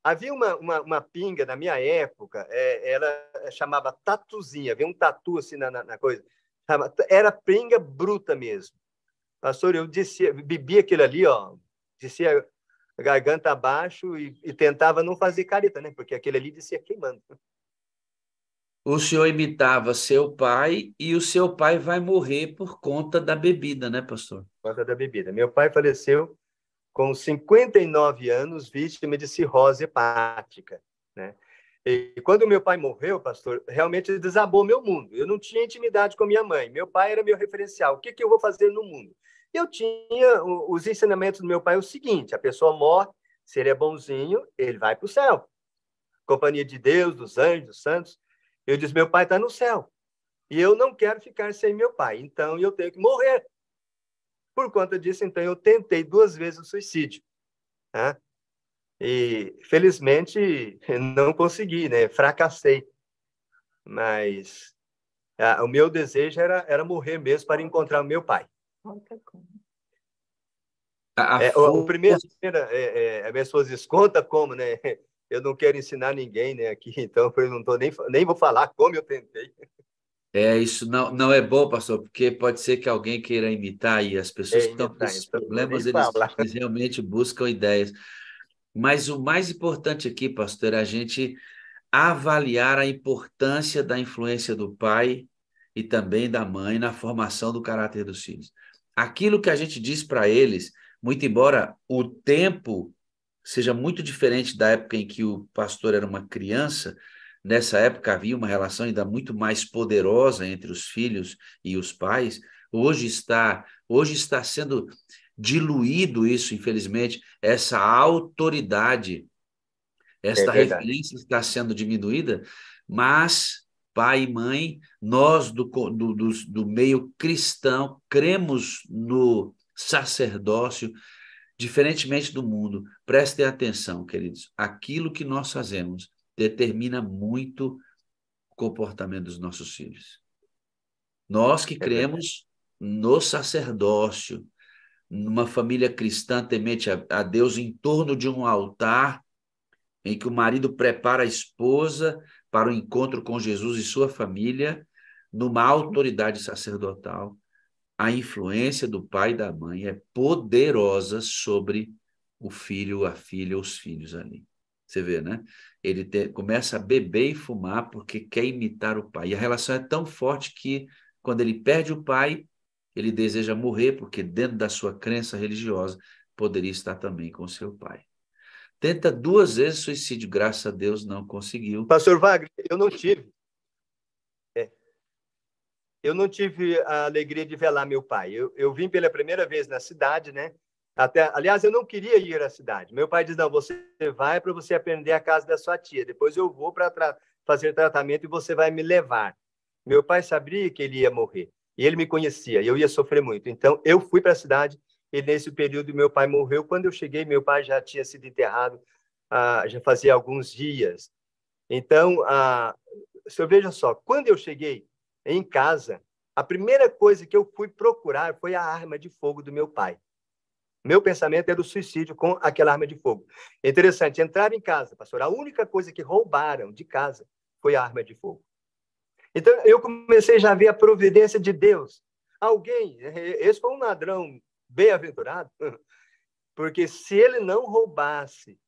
Speaker 2: Havia uma pinga na minha época, ela chamava tatuzinha, havia um tatu assim na coisa. Era pinga bruta mesmo. Pastor, eu bebia aquilo ali, descia a garganta abaixo e tentava não fazer careta, né? Porque aquele ali descia queimando.
Speaker 1: O senhor imitava seu pai e o seu pai vai morrer por conta da bebida, né, pastor?
Speaker 2: Por conta da bebida. Meu pai faleceu com 59 anos, vítima de cirrose hepática, né? E quando meu pai morreu, pastor, realmente desabou meu mundo. Eu não tinha intimidade com minha mãe. Meu pai era meu referencial. O que eu vou fazer no mundo? Eu tinha os ensinamentos do meu pai, o seguinte: a pessoa morre, se ele é bonzinho, ele vai para o céu. Companhia de Deus, dos anjos, dos santos. Eu disse, meu pai está no céu. E eu não quero ficar sem meu pai. Então, eu tenho que morrer. Por conta disso, então, eu tentei 2 vezes o suicídio. Né? E, felizmente, não consegui, né? Fracassei. Mas o meu desejo era morrer mesmo para encontrar o meu pai.
Speaker 1: A
Speaker 2: O
Speaker 1: força.
Speaker 2: primeiro, a minha esposa diz, conta como, né? Eu não quero ensinar ninguém, né, aqui, então eu não tô nem vou falar como eu tentei.
Speaker 1: Isso não é bom, pastor, porque pode ser que alguém queira imitar e as pessoas que estão com
Speaker 2: Imitar,
Speaker 1: esses
Speaker 2: então não vou nem
Speaker 1: problemas,
Speaker 2: falar.
Speaker 1: eles realmente buscam ideias. Mas o mais importante aqui, pastor, é a gente avaliar a importância da influência do pai e também da mãe na formação do caráter dos filhos. Aquilo que a gente diz para eles, muito embora o tempo seja muito diferente da época em que o pastor era uma criança, nessa época havia uma relação ainda muito mais poderosa entre os filhos e os pais. Hoje está sendo diluído isso, infelizmente, essa autoridade,
Speaker 2: É
Speaker 1: esta
Speaker 2: verdade.
Speaker 1: referência está sendo diminuída, mas pai e mãe, nós do meio cristão, cremos no sacerdócio, diferentemente do mundo. Prestem atenção, queridos, aquilo que nós fazemos determina muito o comportamento dos nossos filhos. Nós que
Speaker 2: É verdade.
Speaker 1: cremos no sacerdócio, numa família cristã temente a Deus em torno de um altar, em que o marido prepara a esposa para o encontro com Jesus e sua família, numa autoridade sacerdotal, a influência do pai e da mãe é poderosa sobre o filho, a filha, os filhos ali. Você vê, né? Começa a beber e fumar porque quer imitar o pai. E a relação é tão forte que, quando ele perde o pai, ele deseja morrer, porque dentro da sua crença religiosa, poderia estar também com seu pai. Tenta 2 vezes suicídio, graças a Deus não conseguiu.
Speaker 2: Pastor Wagner, é, eu não tive a alegria de velar meu pai. Eu vim pela primeira vez na cidade, né? Aliás, eu não queria ir à cidade. Meu pai disse: não, você vai para você aprender a casa da sua tia. Depois eu vou para fazer tratamento e você vai me levar. Meu pai sabia que ele ia morrer. E ele me conhecia, e eu ia sofrer muito. Então, eu fui para a cidade, e nesse período meu pai morreu. Quando eu cheguei, meu pai já tinha sido enterrado, já fazia alguns dias. Então, senhor, veja só, quando eu cheguei em casa, a primeira coisa que eu fui procurar foi a arma de fogo do meu pai. Meu pensamento era o suicídio com aquela arma de fogo. É interessante, entrar em casa, pastor, a única coisa que roubaram de casa foi a arma de fogo. Então, eu comecei já a ver a providência de Deus. Esse foi um ladrão bem-aventurado, porque se ele não roubasse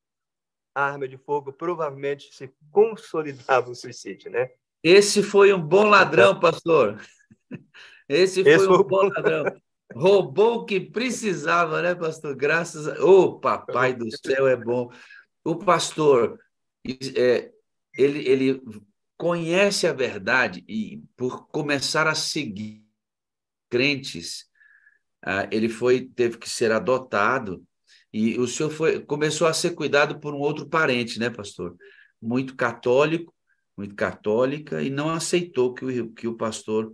Speaker 2: a arma de fogo, provavelmente se consolidava o suicídio, né?
Speaker 1: Esse foi um bom
Speaker 2: Então,
Speaker 1: ladrão, pastor. Esse
Speaker 2: esse
Speaker 1: foi um
Speaker 2: foi o
Speaker 1: bom
Speaker 2: bom.
Speaker 1: ladrão. Roubou o que precisava, né, pastor? Graças a... Ô, papai do céu é bom. O pastor, é, ele conhece a verdade e, por começar a seguir crentes, teve que ser adotado e o senhor começou a ser cuidado por um outro parente, né, pastor? Muito católico, muito católica, e não aceitou que o pastor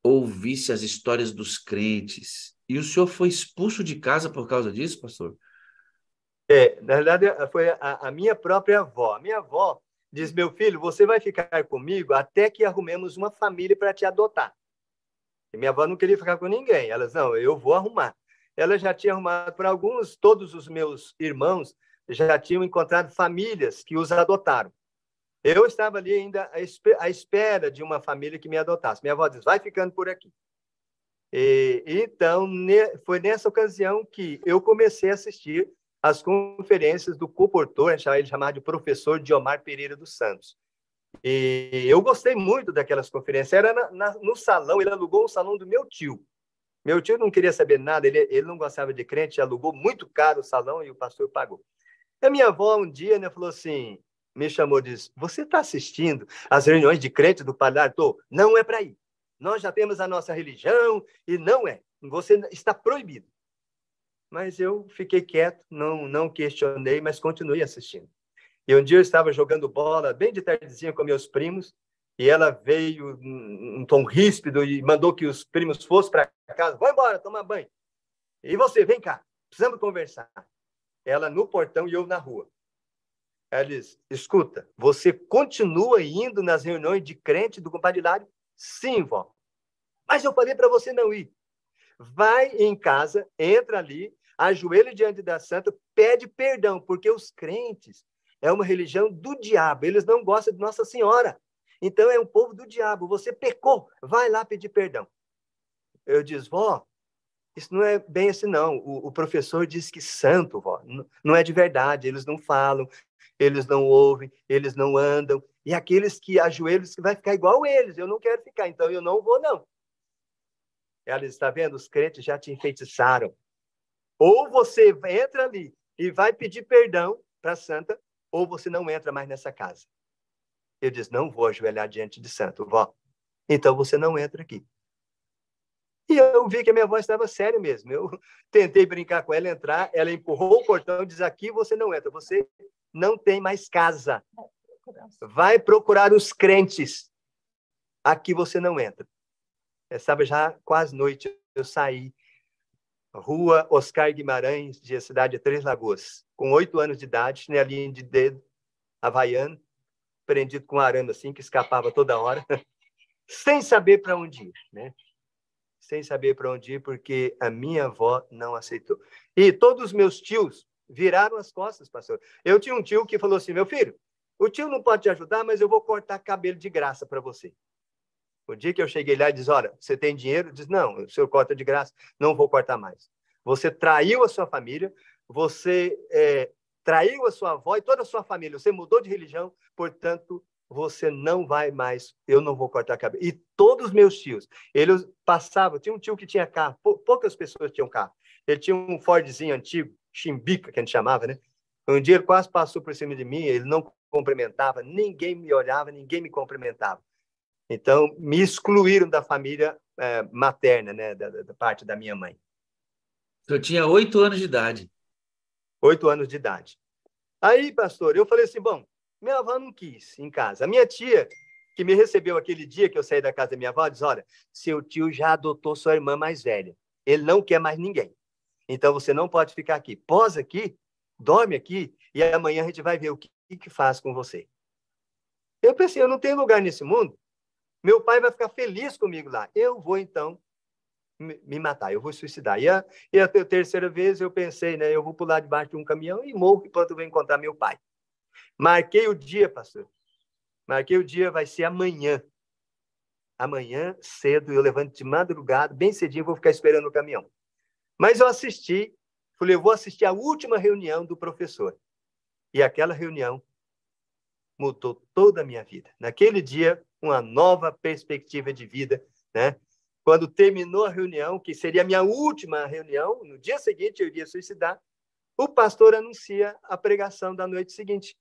Speaker 1: ouvisse as histórias dos crentes. E o senhor foi expulso de casa por causa disso, pastor?
Speaker 2: Na verdade, foi a minha própria avó. A minha avó diz: meu filho, você vai ficar comigo até que arrumemos uma família para te adotar. E minha avó não queria ficar com ninguém. Ela disse: não, eu vou arrumar. Ela já tinha arrumado para alguns, todos os meus irmãos já tinham encontrado famílias que os adotaram. Eu estava ali ainda à espera de uma família que me adotasse. Minha avó diz: vai ficando por aqui. Então, foi nessa ocasião que eu comecei a assistir às conferências do comportor, ele chamava de professor Diomar Pereira dos Santos. E eu gostei muito daquelas conferências. Era no salão, ele alugou o salão do meu tio. Meu tio não queria saber nada, ele não gostava de crente, alugou muito caro o salão e o pastor pagou. A minha avó, um dia, né, falou assim, me chamou e disse: você está assistindo às reuniões de crente do Padre? Não é para ir. Nós já temos a nossa religião e não é. Você está proibido. Mas eu fiquei quieto, não questionei, mas continuei assistindo. E um dia eu estava jogando bola bem de tardezinha com meus primos, e ela veio um tom ríspido e mandou que os primos fossem para casa. Vai embora, tomar banho. E você, vem cá, precisamos conversar. Ela no portão e eu na rua. Ela diz: escuta, você continua indo nas reuniões de crente do compadre Hilário? Sim, vó. Mas eu falei para você não ir. Vai em casa, entra ali, ajoelha diante da santa, pede perdão, porque os crentes é uma religião do diabo, eles não gostam de Nossa Senhora. Então é um povo do diabo, você pecou, vai lá pedir perdão. Eu disse: vó, isso não é bem assim, não. O professor diz que santo, vó, não é de verdade, eles não falam, eles não ouvem, eles não andam, e aqueles que ajoelham, que vai ficar igual eles, eu não quero ficar, então eu não vou, não. Ela está vendo? Os crentes já te enfeitiçaram. Ou você entra ali e vai pedir perdão para a santa, ou você não entra mais nessa casa. Eu disse: não vou ajoelhar diante de santo, vó. Então você não entra aqui. E eu vi que a minha avó estava séria mesmo. Eu tentei brincar com ela, entrar, ela empurrou o portão e disse, aqui você não entra, você não tem mais casa. Vai procurar os crentes. Aqui você não entra. Estava já quase noite, eu saí. Rua Oscar Guimarães, de cidade de Três Lagoas, com 8 anos de idade, chinelinho de dedo, havaiano, prendido com arame assim, que escapava toda hora, sem saber para onde ir, né? Sem saber para onde ir, porque a minha avó não aceitou. E todos os meus tios viraram as costas, pastor. Eu tinha um tio que falou assim, meu filho, o tio não pode te ajudar, mas eu vou cortar cabelo de graça para você. O dia que eu cheguei lá e disse, olha, você tem dinheiro? Diz, não, o senhor corta de graça, não vou cortar mais. Você traiu a sua família, você traiu a sua avó e toda a sua família, você mudou de religião, portanto, você não vai mais, eu não vou cortar cabelo. E todos os meus tios, eles passavam, tinha um tio que tinha carro, poucas pessoas tinham carro. Ele tinha um Fordzinho antigo, Chimbica, que a gente chamava, né? Um dia ele quase passou por cima de mim, ele não cumprimentava, ninguém me olhava, ninguém me cumprimentava. Então, me excluíram da família materna, né? Da parte da minha mãe.
Speaker 1: Eu tinha 8 anos de idade.
Speaker 2: 8 anos de idade. Aí, pastor, eu falei assim, bom, minha avó não quis em casa. A minha tia, que me recebeu aquele dia que eu saí da casa da minha avó, disse, olha, seu tio já adotou sua irmã mais velha. Ele não quer mais ninguém. Então, você não pode ficar aqui. Posa aqui, dorme aqui, e amanhã a gente vai ver o que faz com você. Eu pensei, eu não tenho lugar nesse mundo. Meu pai vai ficar feliz comigo lá. Eu vou, então, me matar, eu vou suicidar. E a terceira vez eu pensei, né? Eu vou pular debaixo de um caminhão e morro enquanto eu vou encontrar meu pai. Marquei o dia, pastor. Marquei o dia, vai ser amanhã. Amanhã, cedo, eu levanto de madrugada, bem cedinho, vou ficar esperando o caminhão. Mas eu assisti, falei, eu vou assistir a última reunião do professor. E aquela reunião mudou toda a minha vida. Naquele dia, uma nova perspectiva de vida, né? Quando terminou a reunião, que seria a minha última reunião, no dia seguinte eu iria suicidar, o pastor anuncia a pregação da noite seguinte.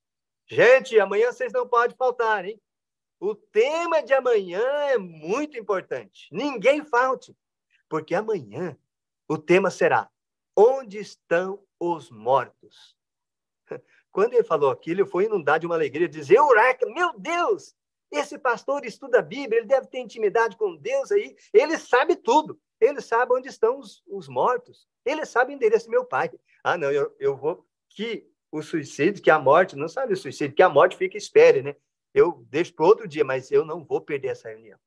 Speaker 2: Gente, amanhã vocês não podem faltar, hein? O tema de amanhã é muito importante. Ninguém falte, porque amanhã o tema será Onde estão os mortos? Quando ele falou aquilo, eu fui inundado de uma alegria, dizer, Eureka, meu Deus! Esse pastor estuda a Bíblia, ele deve ter intimidade com Deus aí, ele sabe tudo, ele sabe onde estão os mortos, ele sabe o endereço do meu pai. Ah, não, eu vou, que o suicídio, que a morte, não sabe o suicídio, que a morte fica espere, né? Eu deixo para outro dia, mas eu não vou perder essa reunião.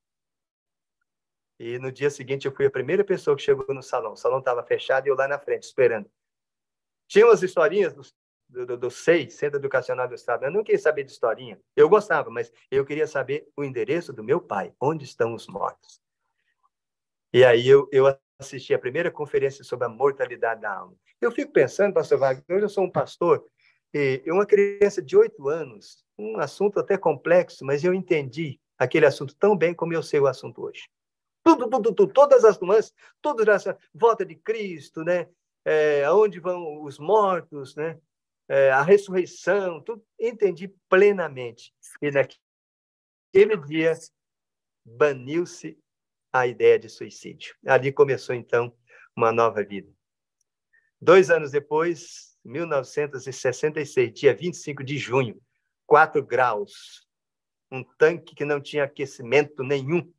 Speaker 2: E no dia seguinte eu fui a primeira pessoa que chegou no salão, o salão estava fechado e eu lá na frente, esperando. Tinha umas historinhas do SEI, Centro Educacional do Estado. Eu não queria saber de historinha. Eu gostava, mas eu queria saber o endereço do meu pai. Onde estão os mortos? E aí eu assisti a primeira conferência sobre a mortalidade da alma. Eu fico pensando, pastor Wagner, hoje eu sou um pastor, e uma criança de 8 anos, um assunto até complexo, mas eu entendi aquele assunto tão bem como eu sei o assunto hoje. Tudo, todas as nuances, todas as volta de Cristo, né? Aonde vão os mortos, né? A ressurreição, tudo, entendi plenamente. E naquele dia, baniu-se a ideia de suicídio. Ali começou, então, uma nova vida. 2 anos depois, 1966, dia 25 de junho, 4 graus, um tanque que não tinha aquecimento nenhum,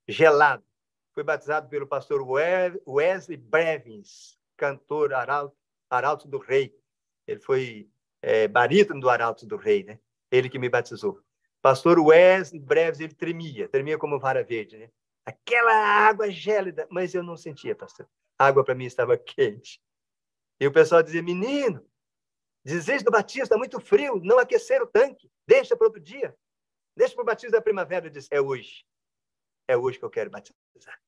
Speaker 2: gelado. Fui batizado pelo pastor Wesley Brevins, cantor Arauto do Rei. Ele foi barítono do Arauto do Rei, né? Ele que me batizou. Pastor Wesley Brevins, ele tremia como vara verde, né? Aquela água gélida, mas eu não sentia, pastor. A água para mim estava quente. E o pessoal dizia, menino, desejo do batismo, está muito frio, não aquecer o tanque, deixa para outro dia. Deixa para o batismo da primavera. Eu disse, é hoje que eu quero batizar.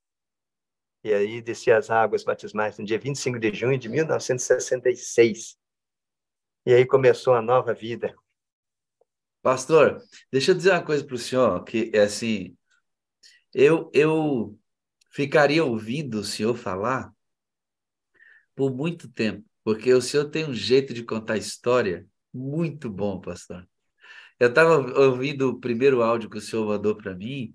Speaker 2: E aí desci as águas batismais no dia 25 de junho de 1966. E aí começou a nova vida.
Speaker 1: Pastor, deixa eu dizer uma coisa para o senhor, que é assim, eu ficaria ouvindo o senhor falar por muito tempo, porque o senhor tem um jeito de contar história muito bom, pastor. Eu estava ouvindo o primeiro áudio que o senhor mandou para mim.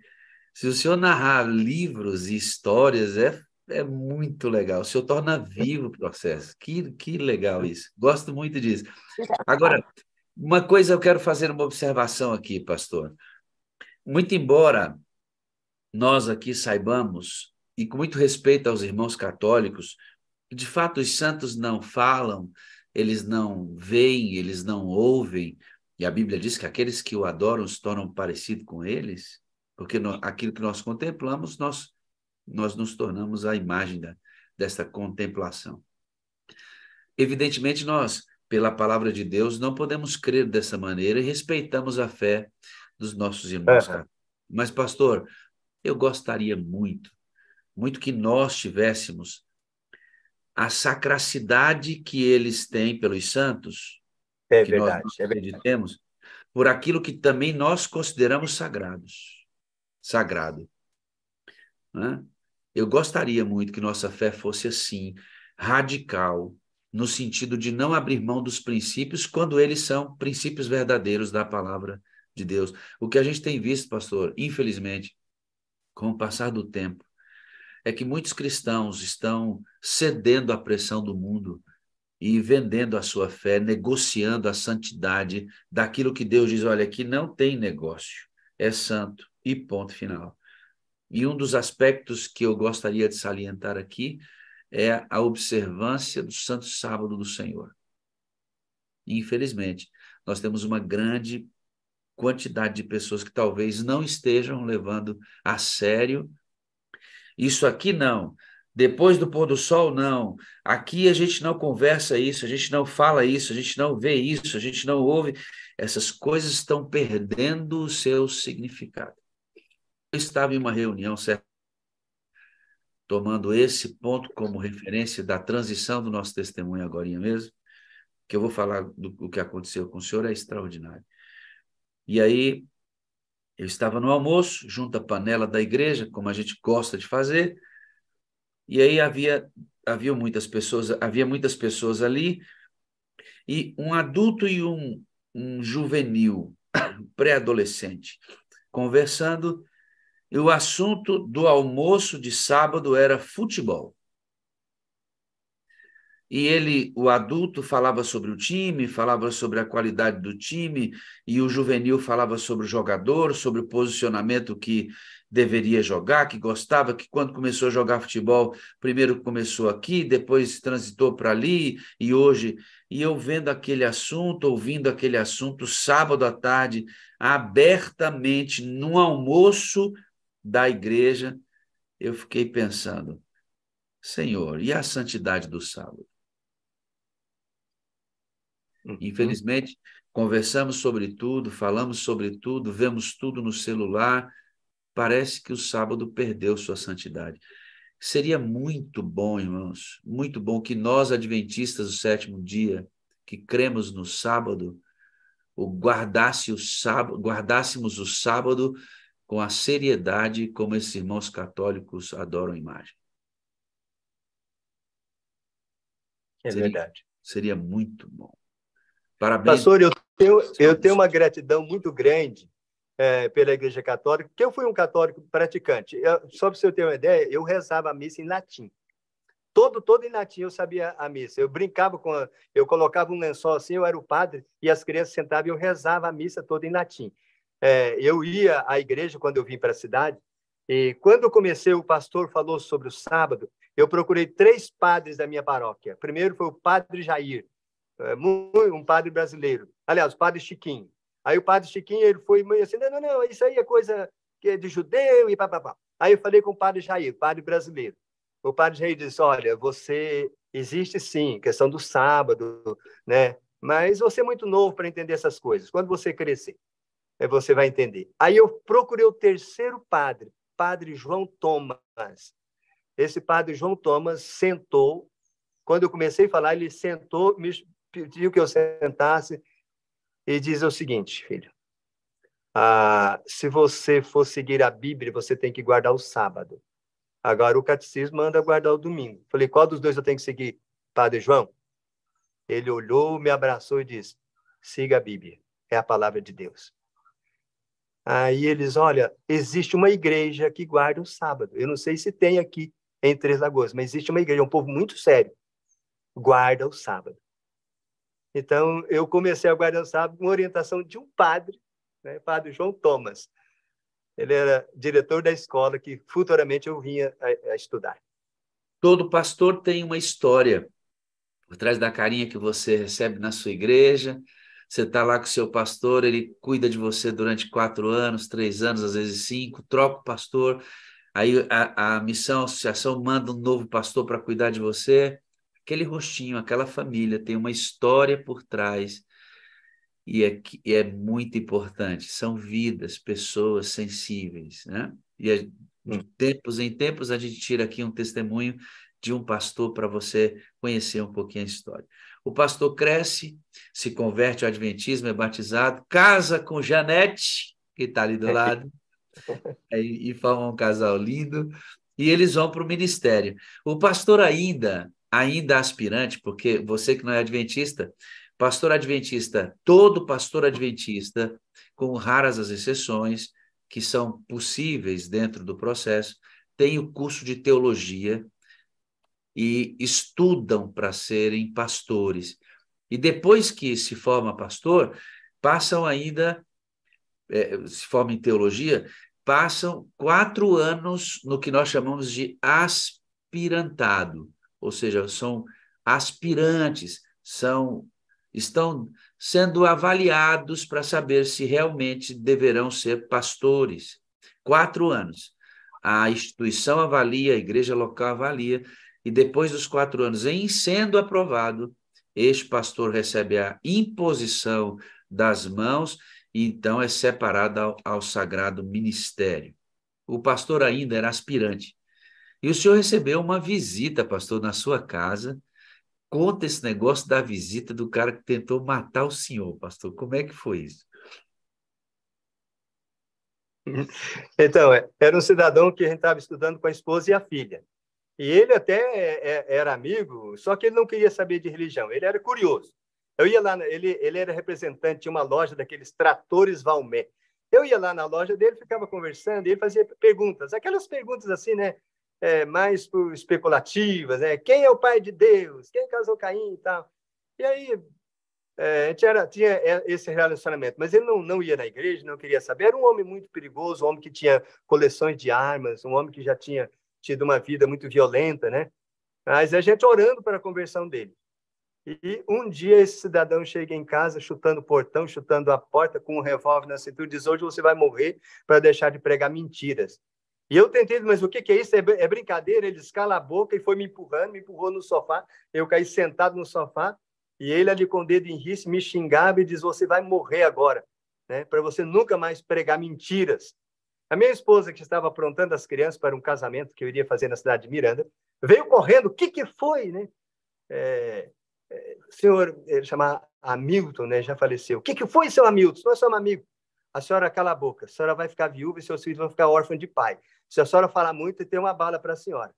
Speaker 1: Se o senhor narrar livros e histórias, é É muito legal. O senhor torna vivo o processo. Que legal isso. Gosto muito disso. Agora, uma coisa eu quero fazer uma observação aqui, pastor. Muito embora nós aqui saibamos, e com muito respeito aos irmãos católicos, que de fato os santos não falam, eles não veem, eles não ouvem, e a Bíblia diz que aqueles que o adoram se tornam parecidos com eles, porque aquilo que nós contemplamos, nós nos tornamos a imagem dessa contemplação. Evidentemente, nós, pela palavra de Deus, não podemos crer dessa maneira e respeitamos a fé dos nossos irmãos. Mas, pastor, eu gostaria muito, muito que nós tivéssemos a sacracidade que eles têm pelos santos,
Speaker 2: É
Speaker 1: que nós
Speaker 2: verdade,
Speaker 1: não
Speaker 2: é verdade.
Speaker 1: acreditemos, por aquilo que também nós consideramos sagrado. Né? Eu gostaria muito que nossa fé fosse assim, radical, no sentido de não abrir mão dos princípios quando eles são princípios verdadeiros da palavra de Deus. O que a gente tem visto, pastor, infelizmente, com o passar do tempo, é que muitos cristãos estão cedendo à pressão do mundo e vendendo a sua fé, negociando a santidade daquilo que Deus diz, olha, aqui não tem negócio, é santo e ponto final. E um dos aspectos que eu gostaria de salientar aqui é a observância do Santo Sábado do Senhor. E, infelizmente, nós temos uma grande quantidade de pessoas que talvez não estejam levando a sério. Isso aqui não. Depois do pôr do sol, não. Aqui a gente não conversa isso, a gente não fala isso, a gente não vê isso, a gente não ouve. Essas coisas estão perdendo o seu significado. Eu estava em uma reunião, certo? Tomando esse ponto como referência da transição do nosso testemunho agora mesmo, que eu vou falar do que aconteceu com o senhor, é extraordinário. E aí, eu estava no almoço, junto à panela da igreja, como a gente gosta de fazer, e aí havia muitas pessoas ali, e um adulto e um juvenil, pré-adolescente, conversando, e o assunto do almoço de sábado era futebol. E o adulto falava sobre o time, falava sobre a qualidade do time, e o juvenil falava sobre o jogador, sobre o posicionamento que deveria jogar, que gostava, que quando começou a jogar futebol, primeiro começou aqui, depois transitou para ali, e hoje... E eu vendo aquele assunto, ouvindo aquele assunto, sábado à tarde, abertamente, no almoço da igreja, eu fiquei pensando, Senhor, e a santidade do sábado? Infelizmente, conversamos sobre tudo, falamos sobre tudo, vemos tudo no celular. Parece que o sábado perdeu sua santidade. Seria muito bom, irmãos, muito bom que nós, adventistas do sétimo dia, que cremos no sábado, guardássemos o sábado com a seriedade como esses irmãos católicos adoram a imagem.
Speaker 2: É verdade.
Speaker 1: Seria muito bom. Parabéns.
Speaker 2: Pastor, eu tenho uma gratidão muito grande pela Igreja Católica, porque eu fui um católico praticante. Só para você ter uma ideia, eu rezava a missa em latim. Todo em latim eu sabia a missa. Eu brincava eu colocava um lençol assim, eu era o padre, e as crianças sentavam e eu rezava a missa toda em latim. Eu ia à igreja quando eu vim para a cidade, e quando eu comecei, o pastor falou sobre o sábado, eu procurei 3 padres da minha paróquia. Primeiro foi o padre Jair, um padre brasileiro. Aliás, o padre Chiquinho. Aí o padre Chiquinho, ele foi meio assim, não, isso aí é coisa que é de judeu e papapá. Aí eu falei com o padre Jair, padre brasileiro. O padre Jair disse, olha, existe sim, questão do sábado, né? Mas você é muito novo para entender essas coisas. Quando você crescer, você vai entender. Aí eu procurei o 3º padre, padre João Thomas. Esse padre João Thomas sentou, quando eu comecei a falar, ele sentou, me pediu que eu sentasse e diz o seguinte, filho, se você for seguir a Bíblia, você tem que guardar o sábado. Agora, o catecismo manda guardar o domingo. Falei, qual dos dois eu tenho que seguir? Padre João? Ele olhou, me abraçou e disse, siga a Bíblia, é a palavra de Deus. Aí eles, olha, existe uma igreja que guarda o sábado. Eu não sei se tem aqui em Três Lagoas, mas existe uma igreja, um povo muito sério, guarda o sábado. Então, eu comecei a guardar o sábado com orientação de um padre, né, padre João Thomas. Ele era diretor da escola que futuramente eu vinha a estudar.
Speaker 1: Todo pastor tem uma história por trás da carinha que você recebe na sua igreja. Você está lá com o seu pastor, ele cuida de você durante 4 anos, 3 anos, às vezes 5, troca o pastor. Aí a missão, a associação manda um novo pastor para cuidar de você. Aquele rostinho, aquela família tem uma história por trás e é muito importante. São vidas, pessoas sensíveis, né? De tempos em tempos a gente tira aqui um testemunho de um pastor para você conhecer um pouquinho a história. O pastor cresce, se converte ao adventismo, é batizado, casa com Janete, que está ali do lado, e formam um casal lindo, e eles vão para o ministério. O pastor ainda aspirante, porque você que não é adventista, todo pastor adventista, com raras as exceções, que são possíveis dentro do processo, tem o curso de teologia e estudam para serem pastores. E depois que se forma pastor, passam ainda, se formam em teologia, passam 4 anos no que nós chamamos de aspirantado, ou seja, são aspirantes, estão sendo avaliados para saber se realmente deverão ser pastores. 4 anos. A instituição avalia, a igreja local avalia, e depois dos 4 anos, em sendo aprovado, este pastor recebe a imposição das mãos e então é separado ao sagrado ministério. O pastor ainda era aspirante. E o senhor recebeu uma visita, pastor, na sua casa. Conta esse negócio da visita do cara que tentou matar o senhor, pastor. Como é que foi isso?
Speaker 2: Então, era um cidadão que a gente estava estudando com a esposa e a filha. E ele até era amigo, só que ele não queria saber de religião, ele era curioso. Eu ia lá, ele era representante de uma loja daqueles tratores Valmé. Eu ia lá na loja dele, ficava conversando, e ele fazia perguntas, aquelas perguntas assim, né? Mais especulativas, né? Quem é o pai de Deus? Quem casou Caim e tal? E aí, a gente tinha esse relacionamento, mas ele não ia na igreja, não queria saber. Era um homem muito perigoso, um homem que tinha coleções de armas, um homem que já tinha tido uma vida muito violenta, né? Mas a gente orando para a conversão dele. E um dia esse cidadão chega em casa chutando o portão, chutando a porta com um revólver na cintura e diz: hoje você vai morrer para deixar de pregar mentiras. E eu tentei, mas o que é isso? É brincadeira? Ele escala a boca e foi me empurrou no sofá. Eu caí sentado no sofá e ele ali com o dedo em riste me xingava e diz: você vai morrer agora, né? Para você nunca mais pregar mentiras. A minha esposa, que estava aprontando as crianças para um casamento que eu iria fazer na cidade de Miranda, veio correndo. O que foi, né? O senhor, ele chama Hamilton, né? Já faleceu. O que foi, seu Hamilton? Nós somos amigos. A senhora cala a boca. A senhora vai ficar viúva e seus filhos vão ficar órfãos de pai. Se a senhora falar muito, tem uma bala para a senhora.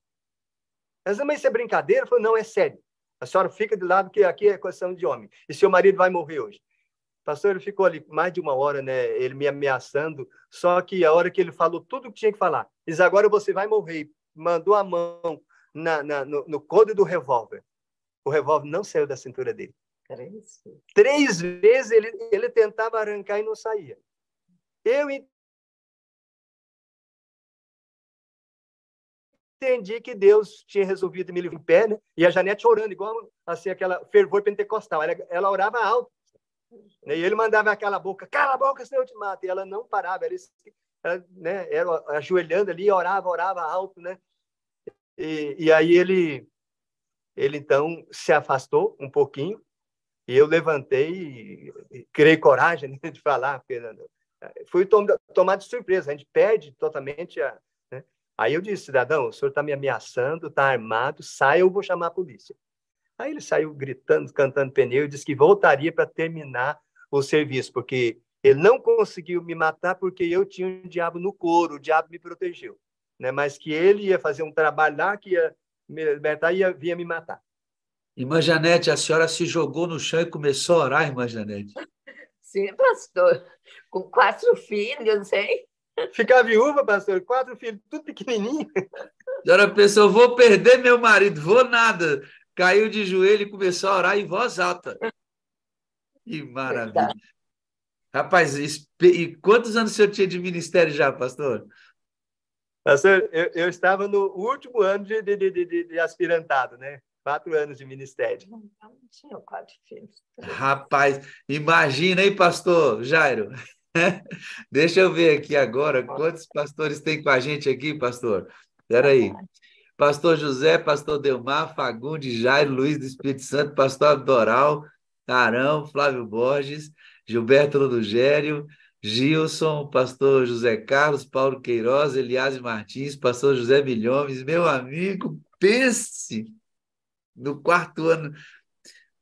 Speaker 2: Mas isso é brincadeira? Eu falei: não, é sério. A senhora fica de lado, que aqui é questão de homem. E seu marido vai morrer hoje. Pastor, ele ficou ali mais de 1 hora, né? Ele me ameaçando, só que a hora que ele falou tudo o que tinha que falar, diz: agora você vai morrer. Mandou a mão no couro do revólver. O revólver não saiu da cintura dele. 3 vezes ele tentava arrancar e não saía. Eu entendi que Deus tinha resolvido me livrar em pé, né? E a Janete orando, igual assim, aquela fervor pentecostal. Ela orava alto. E ele mandava aquela boca: cala a boca, senão eu te mato. E ela não parava, né, era ajoelhando ali, orava alto, né? E aí ele então se afastou um pouquinho, e eu levantei e criei coragem, né, de falar, porque fui tomado de surpresa, a gente perde totalmente né? Aí eu disse: cidadão, o senhor está me ameaçando, está armado, sai, eu vou chamar a polícia. Aí ele saiu gritando, cantando pneu, e disse que voltaria para terminar o serviço, porque ele não conseguiu me matar porque eu tinha um diabo no couro, o diabo me protegeu, né? Mas que ele ia fazer um trabalho lá que ia me libertar e vinha me matar.
Speaker 1: Irmã Janete, a senhora se jogou no chão e começou a orar, irmã Janete?
Speaker 3: Sim, pastor. Com 4 filhos, hein?
Speaker 2: Ficar viúva, pastor, 4 filhos, tudo pequenininho.
Speaker 1: A senhora pensou, vou perder meu marido, vou nada. Caiu de joelho e começou a orar em voz alta. Que maravilha.
Speaker 3: Verdade.
Speaker 1: Rapaz, e quantos anos o senhor tinha de ministério já, pastor?
Speaker 2: Pastor, eu estava no último ano de aspirantado, né? 4 anos de ministério.
Speaker 3: Não tinha 4 filhos.
Speaker 1: Rapaz, imagina, hein, pastor Jairo? Deixa eu ver aqui agora quantos pastores tem com a gente aqui, pastor. Espera aí. Pastor José, pastor Delmar, Fagundes, Jairo, Luiz do Espírito Santo, pastor Abdoral, Arão, Flávio Borges, Gilberto Ludogério, Gilson, pastor José Carlos, Paulo Queiroz, Elias Martins, pastor José Milhomes, meu amigo, pense no 4º ano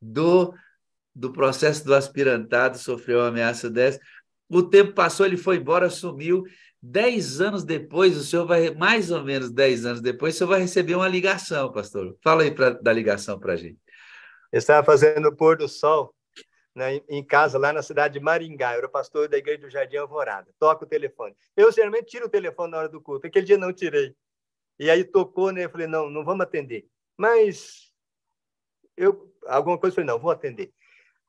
Speaker 1: do processo do aspirantado, sofreu uma ameaça dessa. O tempo passou, ele foi embora, sumiu. 10 anos depois, o senhor vai, mais ou menos 10 anos depois, o senhor vai receber uma ligação, pastor. Fala aí da ligação para a gente.
Speaker 2: Eu estava fazendo o pôr do sol, né, em casa, lá na cidade de Maringá. Eu era pastor da Igreja do Jardim Alvorada. Toca o telefone. Eu, geralmente, tiro o telefone na hora do culto. Aquele dia não tirei. E aí tocou, né? Eu falei, não vamos atender. Mas alguma coisa, eu falei, não, vou atender.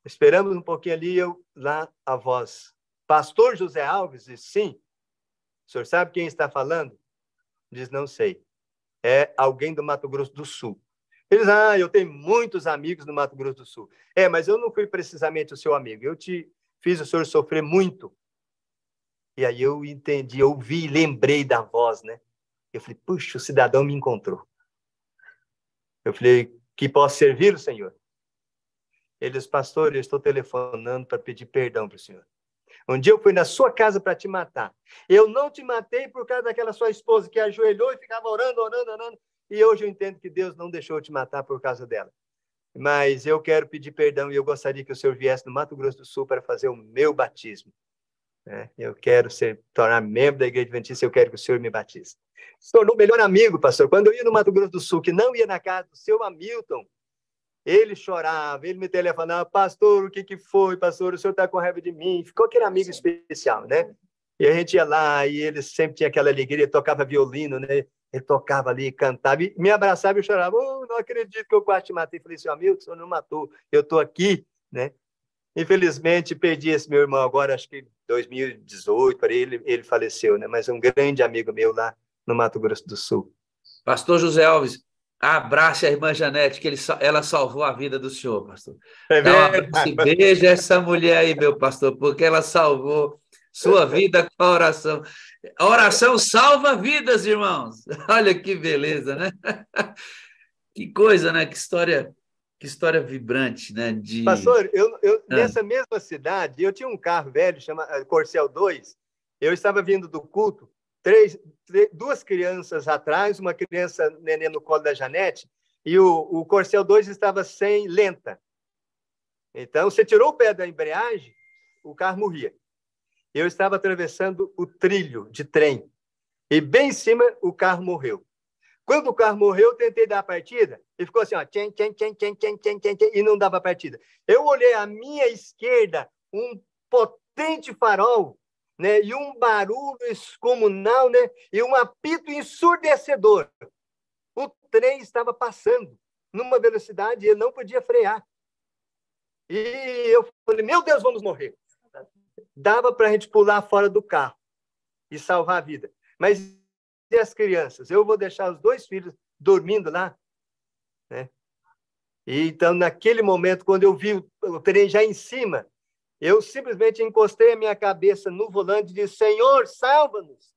Speaker 2: Esperamos um pouquinho ali, lá, a voz. Pastor José Alves disse, sim. O senhor sabe quem está falando? Diz, não sei. É alguém do Mato Grosso do Sul. Eles, eu tenho muitos amigos no Mato Grosso do Sul. Mas eu não fui precisamente o seu amigo. Eu fiz o senhor sofrer muito. E aí eu entendi, ouvi, lembrei da voz, né? Eu falei, puxa, o cidadão me encontrou. Eu falei, que posso servir o senhor? Ele disse, pastor, eu estou telefonando para pedir perdão para o senhor. Um dia eu fui na sua casa para te matar. Eu não te matei por causa daquela sua esposa que ajoelhou e ficava orando. E hoje eu entendo que Deus não deixou te matar por causa dela. Mas eu quero pedir perdão e eu gostaria que o senhor viesse no Mato Grosso do Sul para fazer o meu batismo. Eu quero tornar membro da Igreja Adventista, eu quero que o senhor me batize. Se tornou o melhor amigo, pastor. Quando eu ia no Mato Grosso do Sul, que não ia na casa do seu Hamilton, ele chorava, ele me telefonava, pastor, o que foi, pastor? O senhor está com raiva de mim? Ficou aquele amigo especial, né? E a gente ia lá e ele sempre tinha aquela alegria, tocava violino, né? Ele tocava ali, cantava, e me abraçava e chorava. Não acredito que eu quase te matei. Falei, seu Hamilton, o senhor não matou, eu estou aqui, né? Infelizmente, perdi esse meu irmão agora, acho que em 2018, para ele faleceu, né? Mas um grande amigo meu lá no Mato Grosso do Sul.
Speaker 1: Pastor José Alves, abrace a irmã Janete, que ela salvou a vida do senhor, pastor. Dá um abraço e beija essa mulher aí, meu pastor, porque ela salvou sua vida com a oração. A oração salva vidas, irmãos. Olha que beleza, né? Que coisa, né? Que história vibrante, né?
Speaker 2: Pastor, nessa mesma cidade, eu tinha um carro velho, chamado Corcel 2, eu estava vindo do culto, 2 crianças atrás, uma criança neném no colo da Janete, e o Corcel 2 estava sem lenta. Então, você tirou o pé da embreagem, o carro morria. Eu estava atravessando o trilho de trem, e bem em cima o carro morreu. Quando o carro morreu, eu tentei dar a partida, e ficou assim, ó, e não dava a partida. Eu olhei à minha esquerda, um potente farol, né, e um barulho excomunal, né, e um apito ensurdecedor. O trem estava passando numa velocidade e ele não podia frear. E eu falei, meu Deus, vamos morrer. Dava para a gente pular fora do carro e salvar a vida. Mas e as crianças? Eu vou deixar os 2 filhos dormindo lá, né? E então, naquele momento, quando eu vi o trem já em cima, eu simplesmente encostei a minha cabeça no volante e disse, Senhor, salva-nos.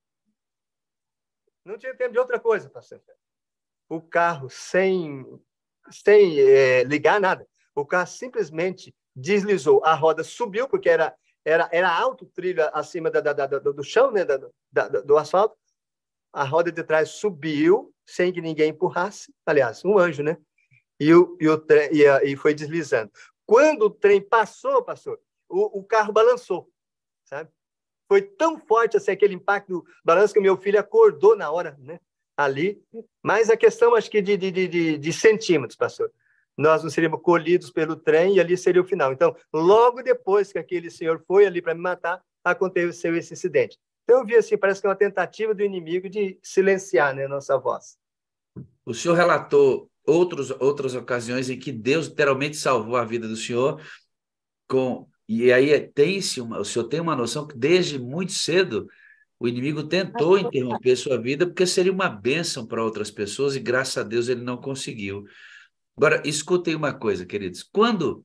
Speaker 2: Não tinha tempo de outra coisa, pastor. O carro, sem ligar nada, o carro simplesmente deslizou. A roda subiu, porque era alto o trilho acima do chão, né, do asfalto. A roda de trás subiu, sem que ninguém empurrasse. Aliás, um anjo, né? E foi deslizando. Quando o trem passou, pastor, o carro balançou, sabe? Foi tão forte assim, aquele impacto do balanço que o meu filho acordou na hora, né? Ali. Mas a questão, acho que de centímetros, pastor. Nós não seríamos colhidos pelo trem e ali seria o final. Então, logo depois que aquele senhor foi ali para me matar, aconteceu esse incidente. Então, eu vi assim, parece que é uma tentativa do inimigo de silenciar, né, nossa voz.
Speaker 1: O senhor relatou outras ocasiões em que Deus literalmente salvou a vida do senhor, e aí o senhor tem uma noção que desde muito cedo o inimigo tentou interromper sua vida porque seria uma bênção para outras pessoas e graças a Deus ele não conseguiu. Agora, escutem uma coisa, queridos. Quando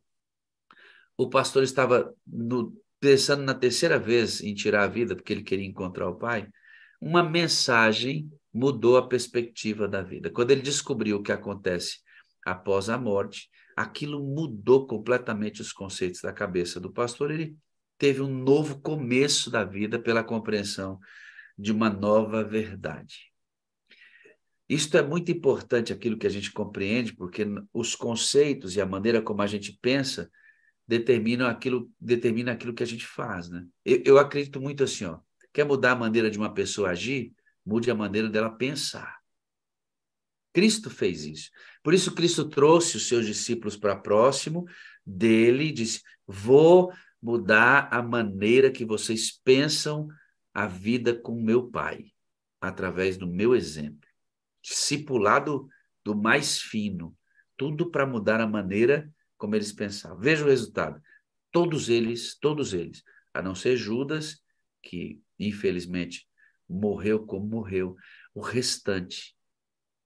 Speaker 1: o pastor estava pensando na terceira vez em tirar a vida, porque ele queria encontrar o pai, uma mensagem mudou a perspectiva da vida. Quando ele descobriu o que acontece após a morte, aquilo mudou completamente os conceitos da cabeça do pastor. Ele teve um novo começo da vida pela compreensão de uma nova verdade. Isto é muito importante, aquilo que a gente compreende, porque os conceitos e a maneira como a gente pensa determina aquilo que a gente faz, né? Eu acredito muito assim, ó. Quer mudar a maneira de uma pessoa agir? Mude a maneira dela pensar. Cristo fez isso. Por isso, Cristo trouxe os seus discípulos para próximo dele e disse: vou mudar a maneira que vocês pensam a vida com o meu Pai, através do meu exemplo. Discipulado do mais fino, tudo para mudar a maneira como eles pensavam. Veja o resultado. Todos eles, a não ser Judas, que infelizmente morreu como morreu, o restante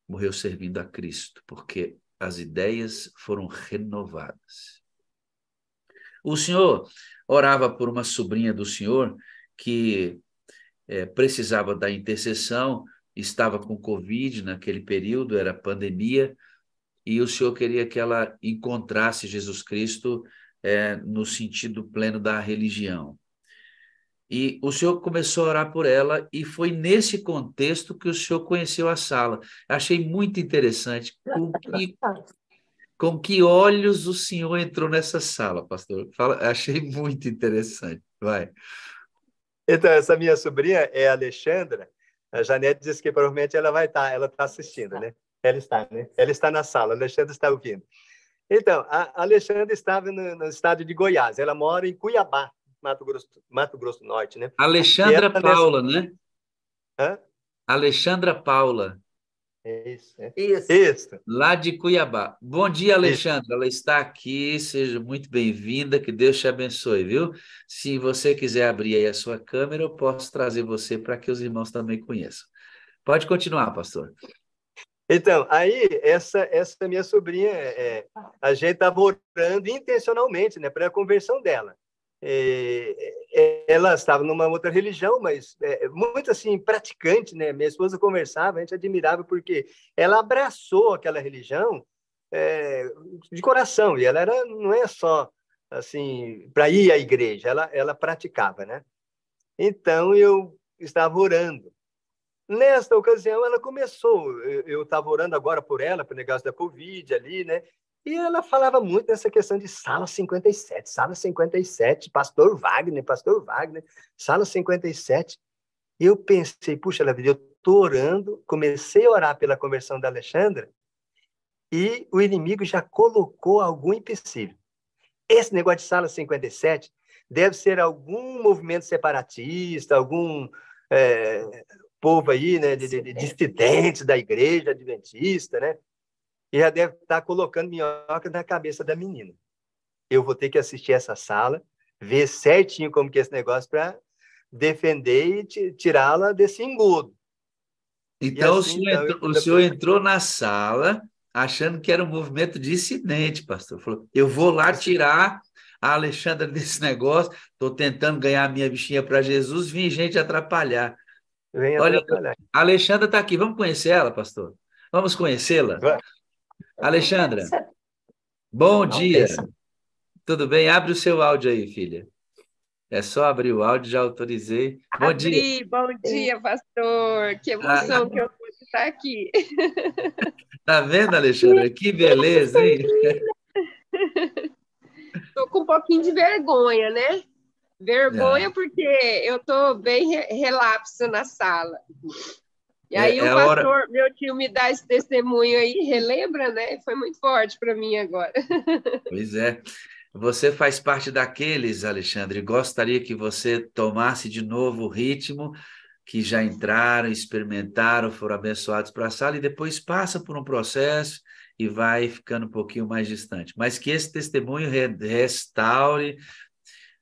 Speaker 1: morreu servindo a Cristo, porque as ideias foram renovadas. O senhor orava por uma sobrinha do senhor que precisava da intercessão, estava com Covid naquele período, era pandemia, e o senhor queria que ela encontrasse Jesus Cristo no sentido pleno da religião. E o senhor começou a orar por ela, e foi nesse contexto que o senhor conheceu a sala. Achei muito interessante com que olhos o senhor entrou nessa sala, pastor. Achei muito interessante. Vai.
Speaker 2: Então, essa minha sobrinha é a Alexandra. A Janete disse que provavelmente ela está assistindo, né? Ela está, né? Ela está na sala, a Alexandra está ouvindo. Então, a Alexandra estava no estado de Goiás. Ela mora em Cuiabá, Mato Grosso do Norte, né?
Speaker 1: Alexandra Paula, né?
Speaker 2: Hã?
Speaker 1: Alexandra Paula.
Speaker 2: Isso.
Speaker 3: Isso.
Speaker 1: Lá de Cuiabá. Bom dia, Alexandra.
Speaker 2: Isso.
Speaker 1: Ela está aqui, seja muito bem-vinda, que Deus te abençoe, viu? Se você quiser abrir aí a sua câmera, eu posso trazer você para que os irmãos também conheçam. Pode continuar, pastor.
Speaker 2: Então, aí, essa minha sobrinha, a gente estava orando intencionalmente, né, para a conversão dela. Ela estava numa outra religião, mas muito assim, praticante, né? Minha esposa conversava, a gente admirava, porque ela abraçou aquela religião de coração, e ela não é só assim, para ir à igreja, ela praticava, né? Então, eu estava orando. Nesta ocasião, ela começou, eu estava orando agora por ela, para o negócio da Covid ali, né? E ela falava muito dessa questão de sala 57, pastor Wagner, sala 57. E eu pensei, puxa, eu estou orando, comecei a orar pela conversão da Alexandra, e o inimigo já colocou algum empecilho. Esse negócio de sala 57 deve ser algum movimento separatista, algum povo aí, né, de dissidentes da igreja adventista, né? E já deve estar colocando minhoca na cabeça da menina. Eu vou ter que assistir essa sala, ver certinho como que é esse negócio para defender e tirá-la desse engodo.
Speaker 1: Então,
Speaker 2: assim,
Speaker 1: o senhor entrou na sala achando que era um movimento dissidente, pastor. Falou, eu vou lá tirar a Alexandra desse negócio, estou tentando ganhar a minha bichinha para Jesus, vem gente atrapalhar. Olha, a Alexandra está aqui, vamos conhecer ela, pastor? Vamos conhecê-la? Alexandra, bom dia. Tudo bem? Abre o seu áudio aí, filha. É só abrir o áudio, já autorizei. Bom dia.
Speaker 3: Bom dia, pastor. Que emoção que eu pude estar aqui.
Speaker 1: Tá vendo, Alexandra? Que beleza, hein?
Speaker 3: Estou com um pouquinho de vergonha, né? Vergonha porque eu estou bem relapso na sala. E aí o pastor, meu tio, me dá esse testemunho aí, relembra, né? Foi muito forte para mim agora.
Speaker 1: Pois é. Você faz parte daqueles, Alexandre, gostaria que você tomasse de novo o ritmo, que já entraram, experimentaram, foram abençoados para a sala e depois passa por um processo e vai ficando um pouquinho mais distante. Mas que esse testemunho restaure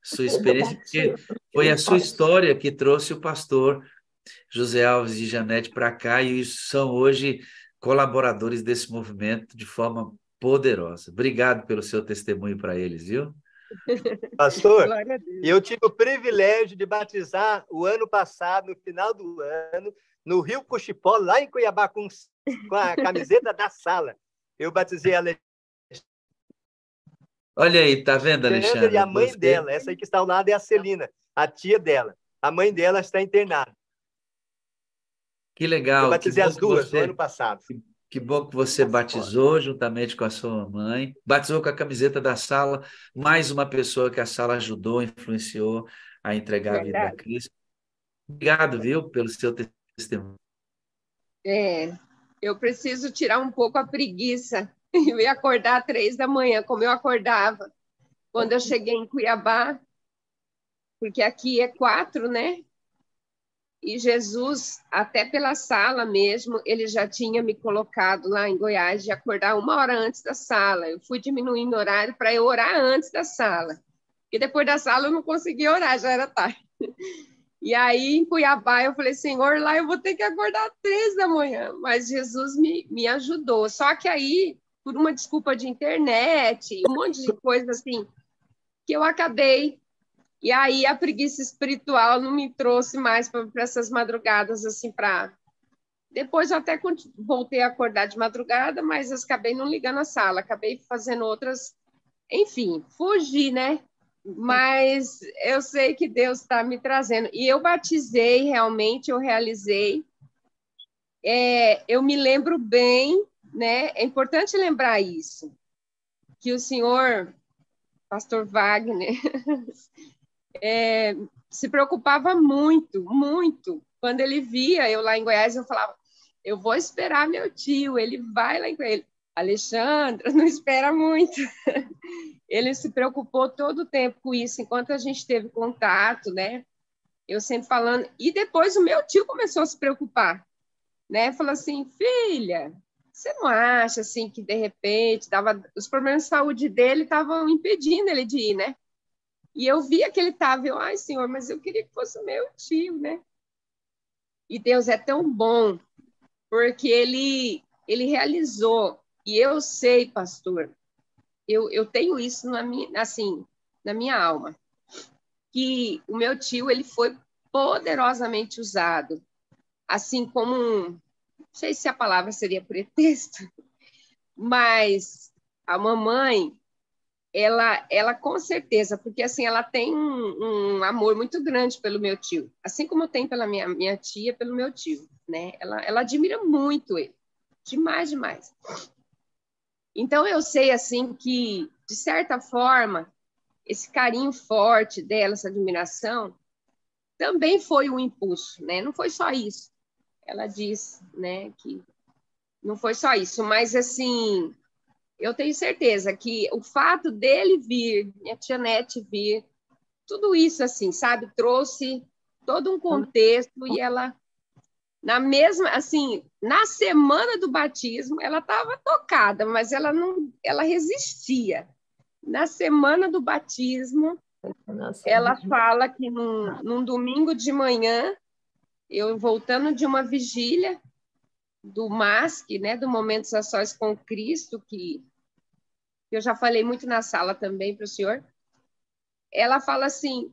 Speaker 1: sua experiência, porque foi a sua história que trouxe o pastor José Alves e Janete para cá e são hoje colaboradores desse movimento de forma poderosa. Obrigado pelo seu testemunho para eles, viu?
Speaker 2: Pastor, eu tive o privilégio de batizar o ano passado, no final do ano, no Rio Cochipó, lá em Cuiabá, com a camiseta da sala. Eu batizei a Alexandre.
Speaker 1: Olha aí, tá vendo, Alexandre?
Speaker 2: E a mãe dela, essa aí que está ao lado é a Celina, a tia dela. A mãe dela está internada.
Speaker 1: Que legal.
Speaker 2: Eu batizei as duas no ano passado.
Speaker 1: Que bom que você batizou juntamente com a sua mãe. Batizou com a camiseta da sala. Mais uma pessoa que a sala ajudou, influenciou a entregar a vida a Cristo. Obrigado, viu, pelo seu testemunho.
Speaker 3: Eu preciso tirar um pouco a preguiça e acordar às 3 da manhã, como eu acordava quando eu cheguei em Cuiabá, porque aqui é 4, né? E Jesus, até pela sala mesmo, ele já tinha me colocado lá em Goiás de acordar 1 hora antes da sala. Eu fui diminuindo o horário para eu orar antes da sala. E depois da sala eu não conseguia orar, já era tarde. E aí, em Cuiabá, eu falei, Senhor, lá eu vou ter que acordar às 3 da manhã. Mas Jesus me ajudou. Só que aí, por uma desculpa de internet, um monte de coisa assim, que eu acabei. E aí a preguiça espiritual não me trouxe mais para essas madrugadas, assim, para... Depois eu até voltei a acordar de madrugada, mas eu acabei não ligando a sala, acabei fazendo outras... Enfim, fugi, né? Mas eu sei que Deus está me trazendo. E eu batizei, realmente, eu realizei. Eu me lembro bem, né? É importante lembrar isso, que o senhor, pastor Wagner... se preocupava muito, muito. Quando ele via eu lá em Goiás, eu falava, eu vou esperar meu tio, ele vai lá em Goiás. Alexandra, não espera muito. Ele se preocupou todo o tempo com isso, enquanto a gente teve contato, né? Eu sempre falando. E depois o meu tio começou a se preocupar, né? Falou assim, filha, você não acha assim que de repente os problemas de saúde dele estavam impedindo ele de ir, né? E eu via que ele estava, ai, Senhor, mas eu queria que fosse meu tio, né? E Deus é tão bom, porque ele realizou. E eu sei, pastor, eu tenho isso na minha alma, que o meu tio ele foi poderosamente usado, assim como não sei se a palavra seria pretexto, mas a mamãe ela com certeza, porque assim ela tem um amor muito grande pelo meu tio, assim como tem pela minha tia, pelo meu tio, né? Ela admira muito ele, demais, demais. Então eu sei assim que de certa forma esse carinho forte dela, essa admiração, também foi um impulso, né? Não foi só isso. Ela disse, né, que não foi só isso, mas assim eu tenho certeza que o fato dele vir, minha tia Nete vir, tudo isso, assim, sabe, trouxe todo um contexto e ela, na mesma, assim, na semana do batismo, ela estava tocada, mas ela resistia. Na semana do batismo, ela fala que num domingo de manhã, eu voltando de uma vigília do MASC, né, do Momentos a Sós com Cristo, que eu já falei muito na sala também para o senhor, ela fala assim,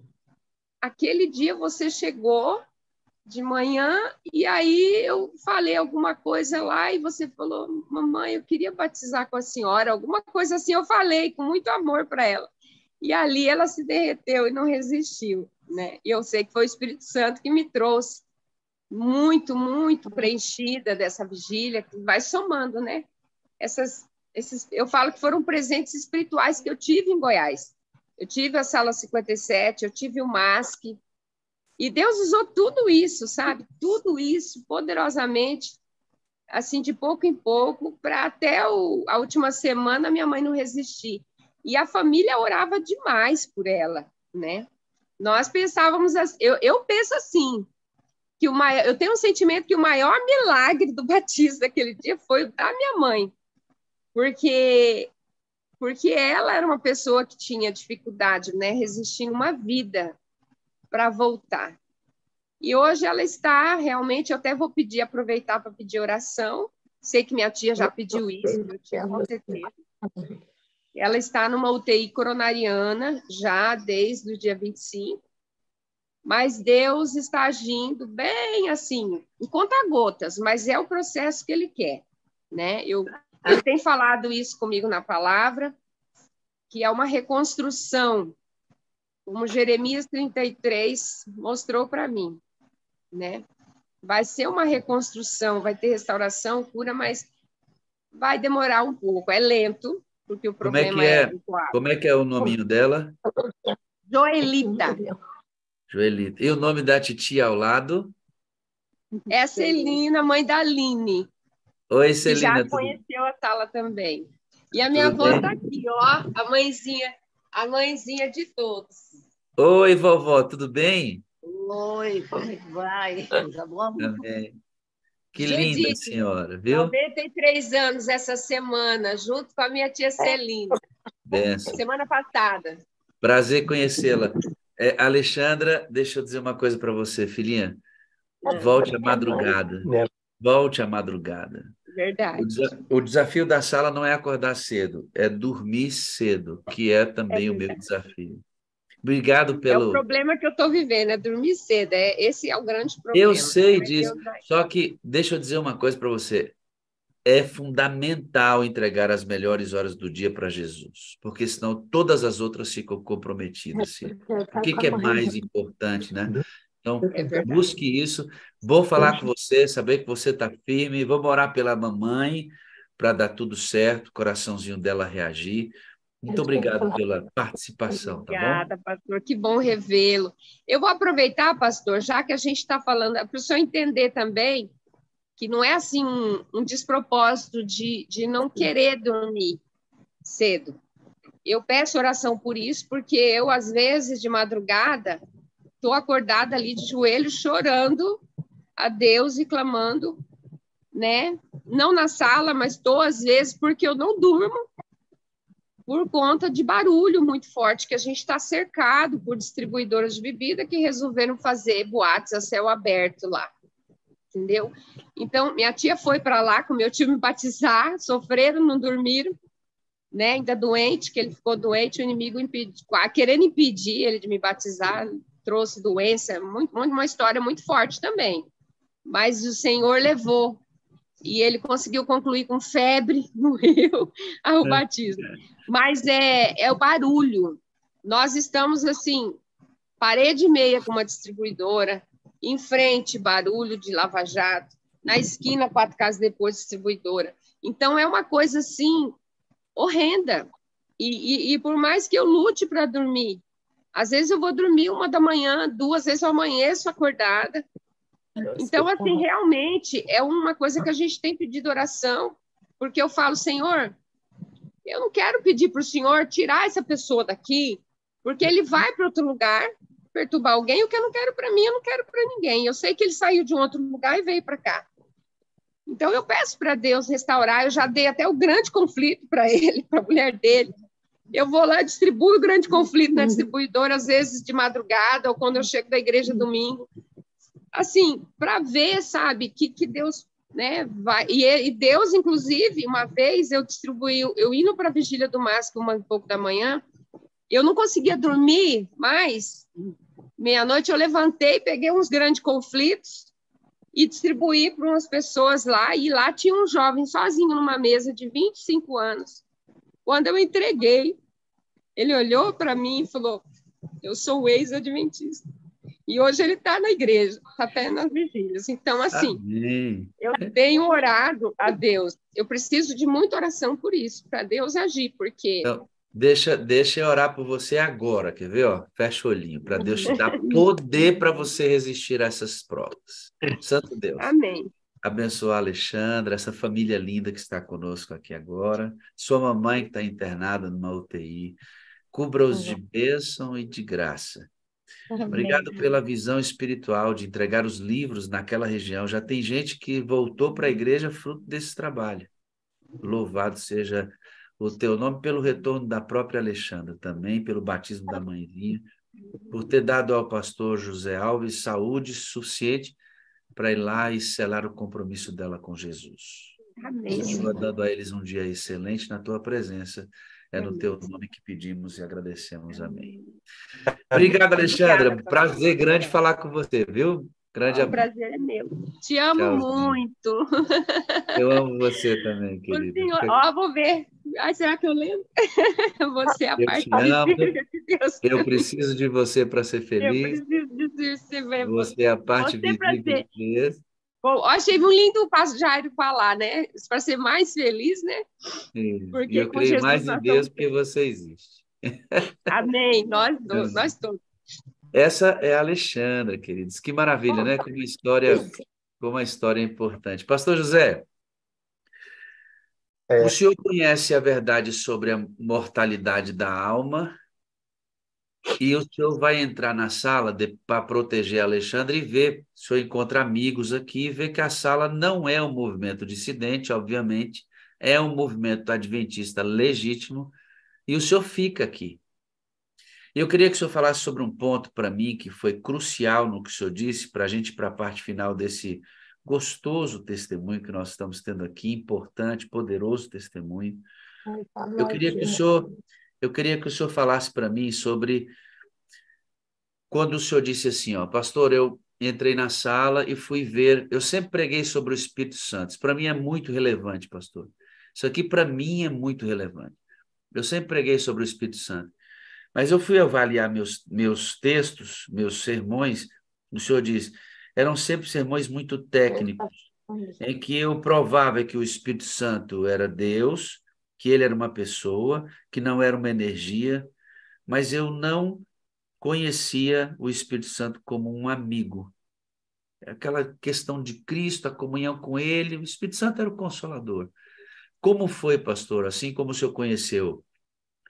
Speaker 3: aquele dia você chegou de manhã e aí eu falei alguma coisa lá e você falou, mamãe, eu queria batizar com a senhora, alguma coisa assim eu falei com muito amor para ela. E ali ela se derreteu e não resistiu, né? E eu sei que foi o Espírito Santo que me trouxe muito, muito preenchida dessa vigília, que vai somando, né? Eu falo que foram presentes espirituais que eu tive em Goiás. Eu tive a Sala 57, eu tive o MASC, e Deus usou tudo isso, sabe? Tudo isso poderosamente, assim, de pouco em pouco, para até a última semana minha mãe não resistir. E a família orava demais por ela, né? Nós pensávamos, eu penso assim, que eu tenho um sentimento que o maior milagre do batismo daquele dia foi o da minha mãe, porque ela era uma pessoa que tinha dificuldade, né, resistindo uma vida para voltar. E hoje ela está realmente, eu até vou aproveitar para pedir oração. Sei que minha tia já pediu isso, meu tio, com certeza. Ela está numa UTI coronariana já desde o dia 25. Mas Deus está agindo bem assim, em conta-gotas, mas é o processo que Ele quer, né? Ele tem falado isso comigo na palavra, que é uma reconstrução, como Jeremias 33 mostrou para mim, né? Vai ser uma reconstrução, vai ter restauração, cura, mas vai demorar um pouco, é lento, porque o problema é
Speaker 1: Como é que é o nominho dela?
Speaker 3: Joelita.
Speaker 1: Joelita. E o nome da titia ao lado?
Speaker 3: É a Celina, mãe da Aline.
Speaker 1: Oi, Celina.
Speaker 3: Que já conheceu a Sala também. E a minha avó está aqui, ó, a mãezinha de todos.
Speaker 1: Oi, vovó, tudo bem?
Speaker 5: Oi, como é que vai? Tá bom?
Speaker 1: Também. Que linda senhora, viu?
Speaker 3: 93 anos essa semana, junto com a minha tia Celina.
Speaker 1: Benção.
Speaker 3: Semana passada.
Speaker 1: Prazer conhecê-la. Alexandra, deixa eu dizer uma coisa para você, filhinha. Volte à madrugada. Volte à madrugada.
Speaker 3: Verdade.
Speaker 1: O desafio da sala não é acordar cedo, é dormir cedo, que é também o meu desafio. Obrigado pelo...
Speaker 3: É o problema que eu estou vivendo, é dormir cedo. Esse é o grande problema.
Speaker 1: Eu sei disso, só que deixa eu dizer uma coisa para você. É fundamental entregar as melhores horas do dia para Jesus, porque senão todas as outras ficam comprometidas. O que é mais importante, né? Então, busque isso. Vou falar com você, saber que você está firme. Vamos orar pela mamãe para dar tudo certo, o coraçãozinho dela reagir. Muito obrigado pela participação, tá bom?
Speaker 3: Obrigada, pastor. Que bom revê-lo. Eu vou aproveitar, pastor, já que a gente está falando, para o senhor entender também que não é assim um despropósito de não querer dormir cedo. Eu peço oração por isso, porque eu, às vezes, de madrugada, estou acordada ali de joelhos, chorando a Deus e clamando, né? Não na sala, mas estou, às vezes, porque eu não durmo por conta de barulho muito forte, que a gente está cercado por distribuidoras de bebida que resolveram fazer boates a céu aberto lá. Entendeu? Então, minha tia foi para lá com meu tio me batizar, sofreram, não dormiram, né? Ainda doente, que ele ficou doente, o inimigo querendo impedir ele de me batizar, trouxe doença, uma história muito forte também. Mas o Senhor levou, e ele conseguiu concluir com febre no Rio o batismo. Mas é o barulho. Nós estamos, assim, parede e meia com uma distribuidora, em frente, barulho de lava-jato, na esquina, 4 casas depois, distribuidora. Então, é uma coisa, assim, horrenda. E por mais que eu lute para dormir, às vezes eu vou dormir 1 da manhã, 2 vezes eu amanheço acordada. Então, assim, realmente, é uma coisa que a gente tem pedido oração, porque eu falo, Senhor, eu não quero pedir para o Senhor tirar essa pessoa daqui, porque ele vai para outro lugar, perturbar alguém, o que eu não quero para mim, eu não quero para ninguém. Eu sei que ele saiu de um outro lugar e veio para cá. Então, eu peço para Deus restaurar, eu já dei até o grande conflito para ele, para a mulher dele. Eu vou lá, distribuo o grande conflito na distribuidora, às vezes de madrugada, ou quando eu chego da igreja domingo. Assim, para ver, sabe, que Deus, né, vai... E Deus, inclusive, uma vez eu distribuí, eu indo para a Vigília do Máscara, 1h pouco da manhã, eu não conseguia dormir mais. Meia-noite eu levantei, peguei uns grandes conflitos e distribuí para umas pessoas lá, e lá tinha um jovem sozinho numa mesa de 25 anos. Quando eu entreguei, ele olhou para mim e falou, eu sou o ex-adventista. E hoje ele está na igreja, está até nas vigílias. Então, assim,
Speaker 1: Amém.
Speaker 3: Eu tenho orado a Deus. Eu preciso de muita oração por isso, para Deus agir, porque...
Speaker 1: Então, deixa eu orar por você agora, quer ver? Ó? Fecha o olhinho, para Deus te dar poder para você resistir a essas provas. Santo Deus.
Speaker 3: Amém.
Speaker 1: abençoar a Alexandra, essa família linda que está conosco aqui agora, sua mamãe que está internada numa UTI. Cubra-os de bênção e de graça. Obrigado pela visão espiritual de entregar os livros naquela região. Já tem gente que voltou para a igreja fruto desse trabalho. Louvado seja o teu nome pelo retorno da própria Alexandra, também pelo batismo da mãezinha, por ter dado ao pastor José Alves saúde suficiente para ir lá e selar o compromisso dela com Jesus.
Speaker 3: Amém.
Speaker 1: Continua dando a eles um dia excelente na tua presença. É no teu nome que pedimos e agradecemos. Amém. Obrigado, Alexandra.
Speaker 3: Obrigada,
Speaker 1: Prazer grande falar com você, viu? Grande
Speaker 3: O
Speaker 1: abraço.
Speaker 3: prazer é meu. Te amo
Speaker 1: Tchauzinho.
Speaker 3: muito.
Speaker 1: Eu amo você também,
Speaker 3: O
Speaker 1: querida.
Speaker 3: senhor, ó, vou ver. Ai, será que eu lembro? Você é a
Speaker 1: Eu
Speaker 3: parte
Speaker 1: te amo.
Speaker 3: de Deus.
Speaker 1: Eu preciso de você para ser
Speaker 3: Eu
Speaker 1: feliz.
Speaker 3: preciso de você ver.
Speaker 1: Você é a parte
Speaker 3: Você para
Speaker 1: visível
Speaker 3: ser.
Speaker 1: de Deus.
Speaker 3: Bom, achei um lindo o pastor Jairo falar, né? Para ser mais feliz, né?
Speaker 1: E
Speaker 3: Porque
Speaker 1: eu
Speaker 3: com
Speaker 1: creio
Speaker 3: Jesus
Speaker 1: mais em
Speaker 3: nós
Speaker 1: Deus
Speaker 3: somos.
Speaker 1: porque você existe.
Speaker 3: Amém. Nós todos.
Speaker 1: Essa é a Alexandra, queridos. Que maravilha, né? Como a história é importante. Pastor José, o senhor conhece a verdade sobre a mortalidade da alma e o senhor vai entrar na sala para proteger a Alexandra e ver, o senhor encontra amigos aqui e vê que a sala não é um movimento dissidente, obviamente, é um movimento adventista legítimo e o senhor fica aqui. Eu queria que o senhor falasse sobre um ponto para mim que foi crucial no que o senhor disse, para a gente ir para a parte final desse gostoso testemunho que nós estamos tendo aqui, importante, poderoso testemunho. Eu queria que o senhor falasse para mim sobre quando o senhor disse assim, ó, pastor, eu entrei na sala e fui ver, eu sempre preguei sobre o Espírito Santo. Para mim é muito relevante, pastor. Isso aqui para mim é muito relevante. Eu sempre preguei sobre o Espírito Santo. Mas eu fui avaliar meus textos, meus sermões, o senhor diz, eram sempre sermões muito técnicos, em que eu provava que o Espírito Santo era Deus, que ele era uma pessoa, que não era uma energia, mas eu não conhecia o Espírito Santo como um amigo. Aquela questão de Cristo, a comunhão com ele, o Espírito Santo era o Consolador. Como foi, pastor? Assim como o senhor conheceu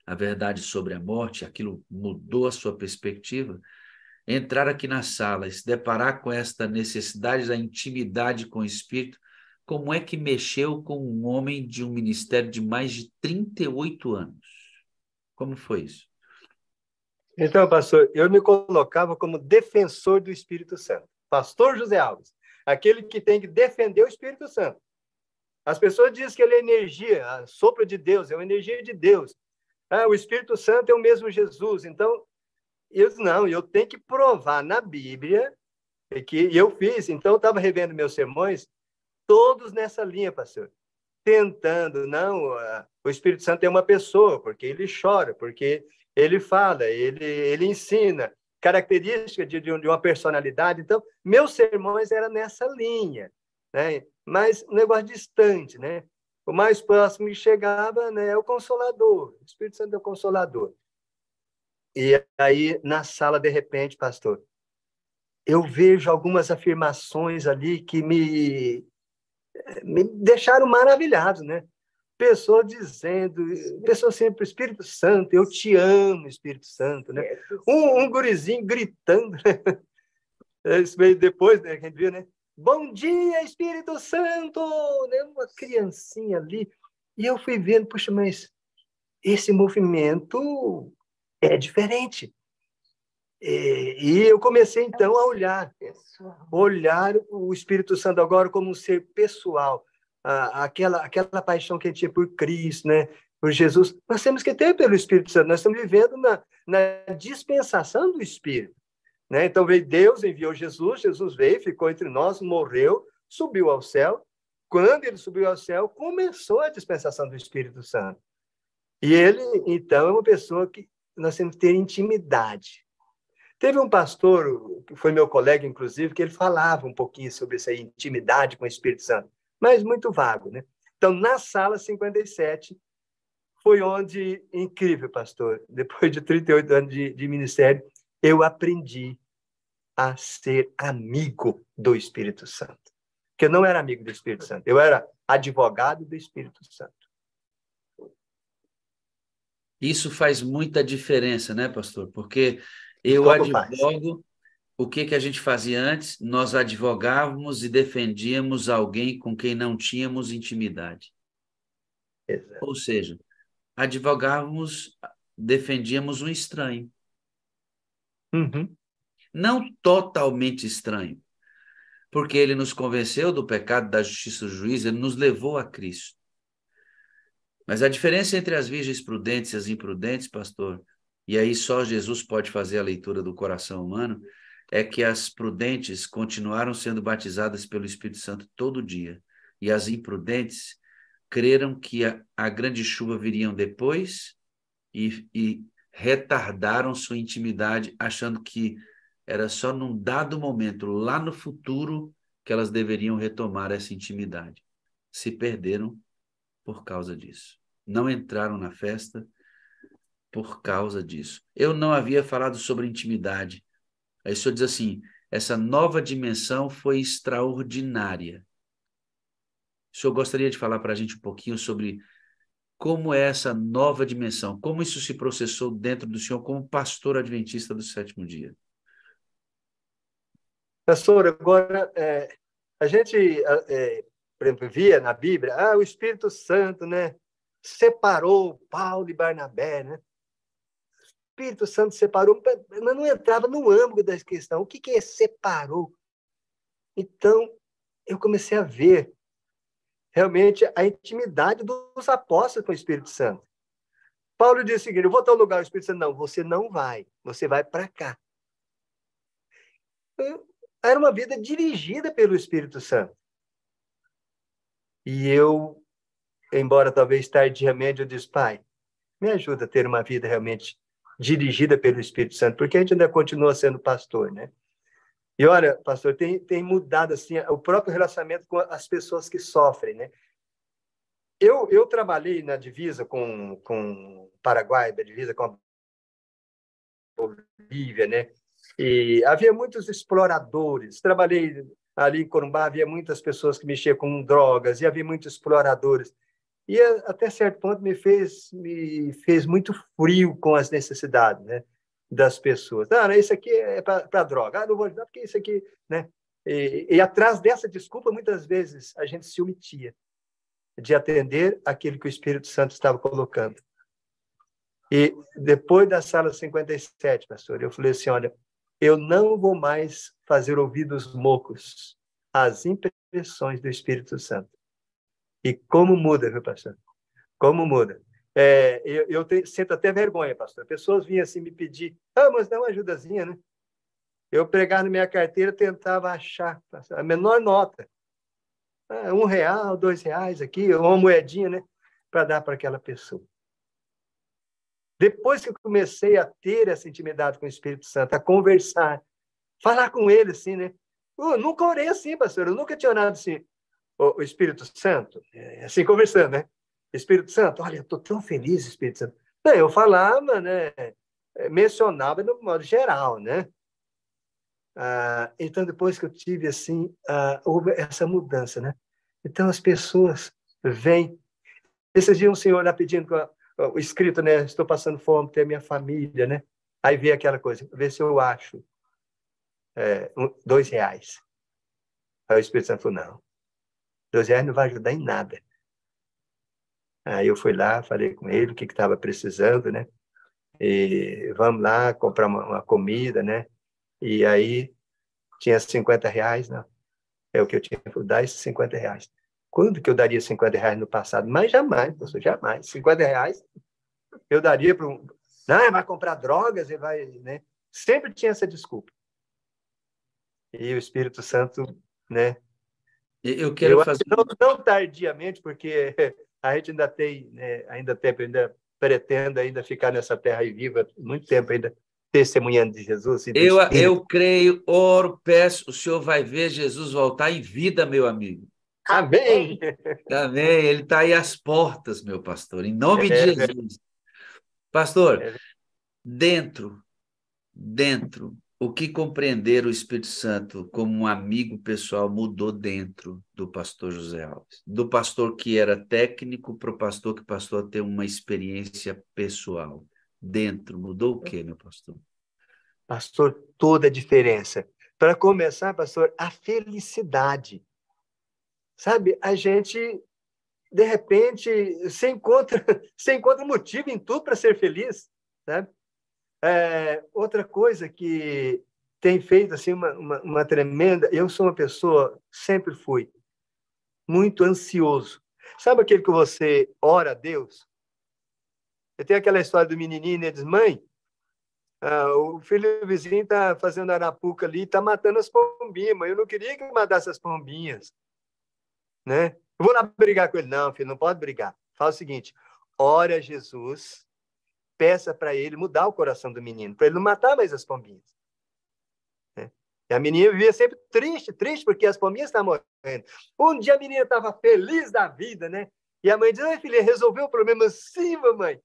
Speaker 1: a verdade sobre a morte, aquilo mudou a sua perspectiva, entrar aqui na sala e se deparar com esta necessidade da intimidade com o Espírito, como é que mexeu com um homem de um ministério de mais de 38 anos? Como foi isso?
Speaker 2: Então, pastor, eu me colocava como defensor do Espírito Santo. Pastor José Alves, aquele que tem que defender o Espírito Santo. As pessoas dizem que ele é energia, a sopro de Deus, é uma energia de Deus. O Espírito Santo é o mesmo Jesus. Então, eu tenho que provar na Bíblia, que eu fiz. Então, eu estava revendo meus sermões, todos nessa linha, pastor. Tentando, o Espírito Santo é uma pessoa, porque ele chora, porque ele fala, ele ensina, característica de uma personalidade. Então, meus sermões eram nessa linha, né? Mas um negócio distante, né? O mais próximo que chegava, né, é o Consolador. O Espírito Santo é o Consolador. E aí, na sala, de repente, pastor, eu vejo algumas afirmações ali que me deixaram maravilhado, né? Pessoa sempre, Espírito Santo, eu te amo, Espírito Santo, né? Um gurizinho gritando, né? Isso veio depois, né? A gente viu, né? Bom dia, Espírito Santo! Né? Uma criancinha ali. E eu fui vendo, puxa, mas esse movimento é diferente. E eu comecei, então, a olhar o Espírito Santo agora como um ser pessoal. Aquela paixão que a gente tinha por Cristo, né? Por Jesus. Nós temos que ter pelo Espírito Santo. Nós estamos vivendo na dispensação do Espírito. Né? Então, veio Deus, enviou Jesus, Jesus veio, ficou entre nós, morreu, subiu ao céu. Quando ele subiu ao céu, começou a dispensação do Espírito Santo. E ele, então, é uma pessoa que nós temos que ter intimidade. Teve um pastor, que foi meu colega, inclusive, que ele falava um pouquinho sobre essa intimidade com o Espírito Santo, mas muito vago, né? Então, na sala 57, foi onde, incrível, pastor, depois de 38 anos de ministério, eu aprendi a ser amigo do Espírito Santo. porque eu não era amigo do Espírito Santo. Eu era advogado do Espírito Santo.
Speaker 1: Isso faz muita diferença, né, pastor? Porque eu
Speaker 2: Como faz?
Speaker 1: advogo, o que a gente fazia antes? Nós advogávamos e defendíamos alguém com quem não tínhamos intimidade.
Speaker 2: Exato.
Speaker 1: Ou seja, advogávamos, defendíamos um estranho.
Speaker 2: Uhum.
Speaker 1: Não totalmente estranho, porque ele nos convenceu do pecado, da justiça do juízo, ele nos levou a Cristo. Mas a diferença entre as virgens prudentes e as imprudentes, pastor, e aí só Jesus pode fazer a leitura do coração humano, é que as prudentes continuaram sendo batizadas pelo Espírito Santo todo dia, e as imprudentes creram que a grande chuva viriam depois e retardaram sua intimidade, achando que era só num dado momento, lá no futuro, que elas deveriam retomar essa intimidade. Se perderam por causa disso. Não entraram na festa por causa disso. Eu não havia falado sobre intimidade. Aí o senhor diz assim, essa nova dimensão foi extraordinária. O senhor gostaria de falar para a gente um pouquinho sobre como é essa nova dimensão, como isso se processou dentro do senhor como pastor adventista do sétimo dia?
Speaker 2: Pastor, agora, a gente, por exemplo, via na Bíblia, o Espírito Santo, né, separou Paulo e Barnabé, né? O Espírito Santo separou, mas não entrava no âmbito da questão. O que é separou? Então, eu comecei a ver realmente a intimidade dos apóstolos com o Espírito Santo. Paulo disse o seguinte, eu vou a tal lugar, o Espírito Santo, não, você não vai, você vai para cá. Era uma vida dirigida pelo Espírito Santo. E eu, embora talvez tardiamente, eu disse, pai, me ajuda a ter uma vida realmente dirigida pelo Espírito Santo, porque a gente ainda continua sendo pastor, né? E olha, pastor, tem mudado assim o próprio relacionamento com as pessoas que sofrem, né? Eu trabalhei na divisa com o Paraguai, da divisa com a Bolívia, né? E havia muitos exploradores. Trabalhei ali em Corumbá, havia muitas pessoas que mexiam com drogas, e havia muitos exploradores. E até certo ponto me fez muito frio com as necessidades, né, das pessoas. Não, isso aqui é para droga. Não vou ajudar porque isso aqui, né? E atrás dessa desculpa, muitas vezes a gente se omitia de atender aquilo que o Espírito Santo estava colocando. E depois da sala 57, pastor, eu falei assim, olha, eu não vou mais fazer ouvidos mocos às impressões do Espírito Santo. E como muda, viu, pastor? Como muda. Eu sinto até vergonha, pastor. Pessoas vinham assim me pedir, mas dá uma ajudazinha, né? Eu pegava na minha carteira, tentava achar, pastor, a menor nota. R$1, R$2 aqui, uma moedinha, né? Para dar para aquela pessoa. Depois que eu comecei a ter essa intimidade com o Espírito Santo, a conversar, falar com ele assim, né? Eu nunca orei assim, pastor. Eu nunca tinha orado assim. O Espírito Santo, assim, conversando, né? Espírito Santo, olha, eu estou tão feliz, Espírito Santo. Não, eu falava, né? Mencionava no modo geral, né? Então, depois que eu tive, assim, houve essa mudança, né? Então, as pessoas vêm. Esses dias um senhor lá pedindo o escrito, né? Estou passando fome, ter minha família, né? Aí vê aquela coisa, vê se eu acho R$2. Aí o Espírito Santo falou, não, R$2 não vai ajudar em nada. Aí eu fui lá, falei com ele o que estava precisando, né? E vamos lá comprar uma comida, né? E aí tinha R$50, não. É o que eu tinha que dar, esses R$50. Quando que eu daria R$50 no passado? Mas jamais, professor, jamais. R$50 eu daria para um... Não, vai comprar drogas e vai... né? Sempre tinha essa desculpa. E o Espírito Santo, né?
Speaker 1: Eu quero fazer...
Speaker 2: Não tardiamente, porque a gente ainda tem, né, ainda pretende ainda ficar nessa terra aí viva, muito tempo ainda, testemunhando de Jesus. E
Speaker 1: eu creio, oro, peço, o senhor vai ver Jesus voltar em vida, meu amigo.
Speaker 2: Amém!
Speaker 1: Amém. Ele está aí às portas, meu pastor, em nome de Jesus. Pastor, dentro o que compreender o Espírito Santo como um amigo pessoal mudou dentro do pastor José Alves? Do pastor que era técnico para o pastor que passou a ter uma experiência pessoal. Dentro, mudou o quê, meu pastor?
Speaker 2: Pastor, toda a diferença. Para começar, pastor, a felicidade. Sabe, a gente, de repente, você encontra motivo em tudo para ser feliz, sabe? Outra coisa que tem feito assim, uma tremenda... Eu sou uma pessoa, sempre fui, muito ansioso. Sabe aquele que você ora a Deus? Eu tenho aquela história do menininho, ele diz, mãe, o filho do vizinho está fazendo arapuca ali, está matando as pombinhas, mas eu não queria que matasse as pombinhas, né? Eu vou lá brigar com ele. Não, filho, não pode brigar. Fala o seguinte, ore a Jesus, peça para ele mudar o coração do menino, para ele não matar mais as pombinhas, né? E a menina vivia sempre triste, porque as pombinhas estavam morrendo. Um dia a menina estava feliz da vida, né? E a mãe diz, filha, resolveu o problema? Sim, mamãe.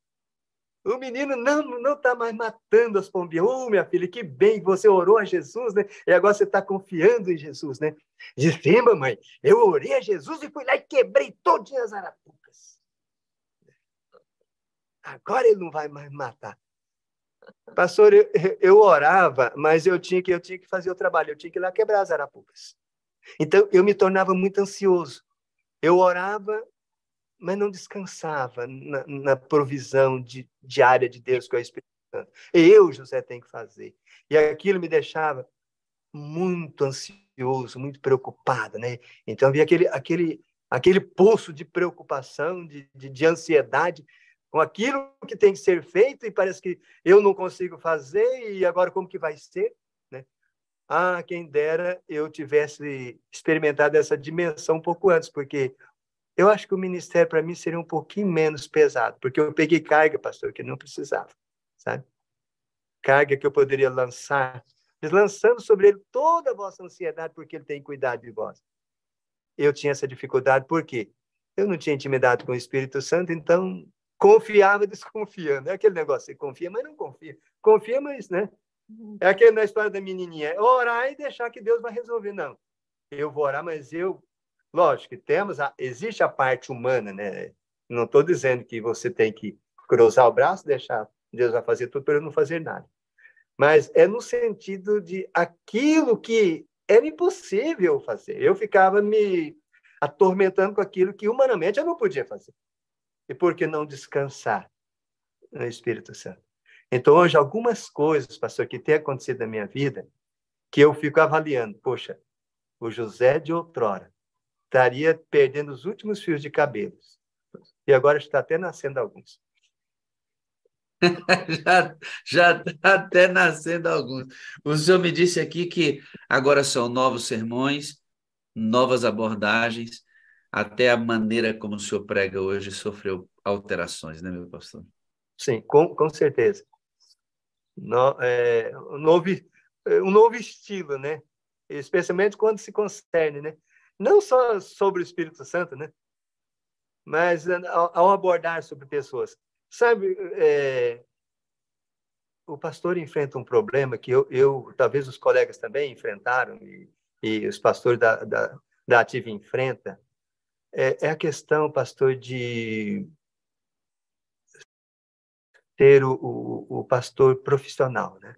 Speaker 2: O menino não está mais matando as pombinhas. Minha filha, que bem que você orou a Jesus, né? E agora você está confiando em Jesus, né? Diz, sim, mamãe, eu orei a Jesus e fui lá e quebrei todinhas as arapucas. Agora ele não vai mais matar. Pastor, eu orava, mas eu tinha que fazer o trabalho, eu tinha que ir lá quebrar as arapucas. Então, eu me tornava muito ansioso. Eu orava, mas não descansava na provisão diária de Deus, que é o Espírito Santo. José, tenho que fazer. E aquilo me deixava muito ansioso, muito preocupado, né? Então, havia aquele poço de preocupação, de ansiedade, com aquilo que tem que ser feito, e parece que eu não consigo fazer, e agora como que vai ser, né? Quem dera eu tivesse experimentado essa dimensão um pouco antes, porque eu acho que o ministério, para mim, seria um pouquinho menos pesado, porque eu peguei carga, pastor, que não precisava, sabe? Carga que eu poderia lançar, lançando sobre ele toda a vossa ansiedade, porque ele tem cuidado de vós. Eu tinha essa dificuldade, por quê? Eu não tinha intimidade com o Espírito Santo, então confiava desconfiando. É aquele negócio, você confia, mas não confia. Confia, mas, né? É aquele na história da menininha, orar e deixar que Deus vai resolver. Não, eu vou orar, mas lógico, existe a parte humana, né? Não estou dizendo que você tem que cruzar o braço e deixar Deus vai fazer tudo para eu não fazer nada. Mas é no sentido de aquilo que era impossível fazer. Eu ficava me atormentando com aquilo que humanamente eu não podia fazer. E por que não descansar no Espírito Santo? Então, hoje, algumas coisas, pastor, que tem acontecido na minha vida, que eu fico avaliando. Poxa, o José de outrora estaria perdendo os últimos fios de cabelos. E agora está até nascendo alguns.
Speaker 1: Já está até nascendo alguns. O senhor me disse aqui que agora são novos sermões, novas abordagens, até a maneira como o senhor prega hoje sofreu alterações, né, meu pastor?
Speaker 2: Sim, com certeza. Um novo estilo, né? Especialmente quando se concerne, né? Não só sobre o Espírito Santo, né? Mas ao abordar sobre pessoas. Sabe, o pastor enfrenta um problema que talvez os colegas também enfrentaram, e os pastores da Ativa enfrentam, é a questão, pastor, de ter o pastor profissional, né?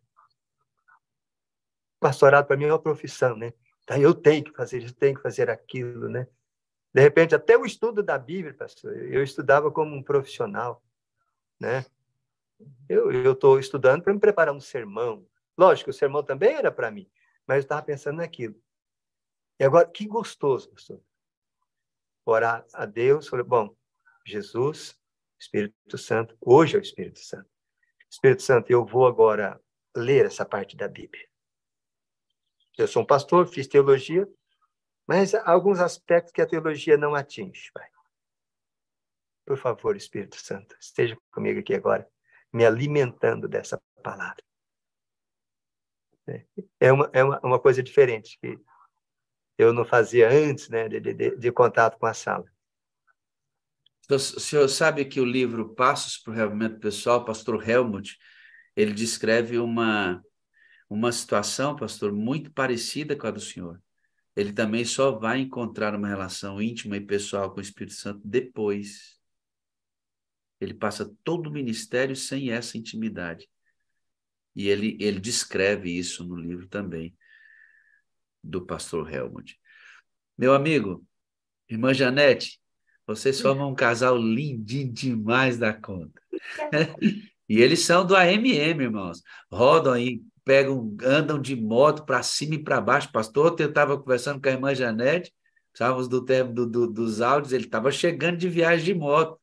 Speaker 2: Pastorado, para mim, é uma profissão, né? Então, eu tenho que fazer isso, tenho que fazer aquilo, né? De repente, até o estudo da Bíblia, pastor, eu estudava como um profissional, né? Eu estou estudando para me preparar um sermão. Lógico, o sermão também era para mim, mas eu estava pensando naquilo. E agora, que gostoso, pastor. Orar a Deus, falei, bom, Jesus, Espírito Santo, hoje é o Espírito Santo. Espírito Santo, eu vou agora ler essa parte da Bíblia. Eu sou um pastor, fiz teologia, mas há alguns aspectos que a teologia não atinge, Pai. Por favor, Espírito Santo, esteja comigo aqui agora, me alimentando dessa palavra. É uma coisa diferente que eu não fazia antes, né, de contato com a sala.
Speaker 1: O senhor sabe que o livro Passos para o Reavivamento Pessoal, pastor Helmut, ele descreve uma uma situação, pastor, muito parecida com a do senhor. Ele também só vai encontrar uma relação íntima e pessoal com o Espírito Santo depois. Ele passa todo o ministério sem essa intimidade. E ele descreve isso no livro também, do pastor Helmut. Meu amigo, irmã Janete, vocês formam um casal lindinho demais da conta. E eles são do AMM, irmãos. Rodam aí, andam de moto para cima e para baixo. Pastor, eu estava conversando com a irmã Janete, estávamos do tempo dos áudios, ele estava chegando de viagem de moto.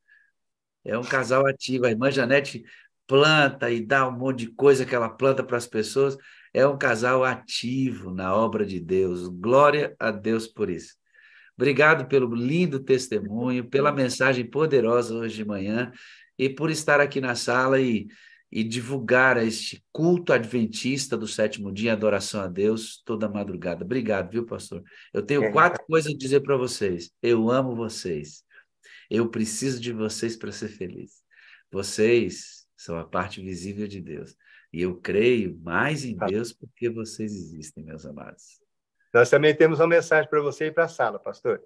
Speaker 1: É um casal ativo. A irmã Janete planta e dá um monte de coisa que ela planta para as pessoas. É um casal ativo na obra de Deus. Glória a Deus por isso. Obrigado pelo lindo testemunho, pela mensagem poderosa hoje de manhã e por estar aqui na sala e divulgar este culto adventista do sétimo dia, adoração a Deus, toda madrugada. Obrigado, viu, pastor? Eu tenho 4 coisas a dizer para vocês. Eu amo vocês. Eu preciso de vocês para ser feliz. Vocês são a parte visível de Deus. E eu creio mais em Deus porque vocês existem, meus amados.
Speaker 2: Nós também temos uma mensagem para você e para a sala, pastor.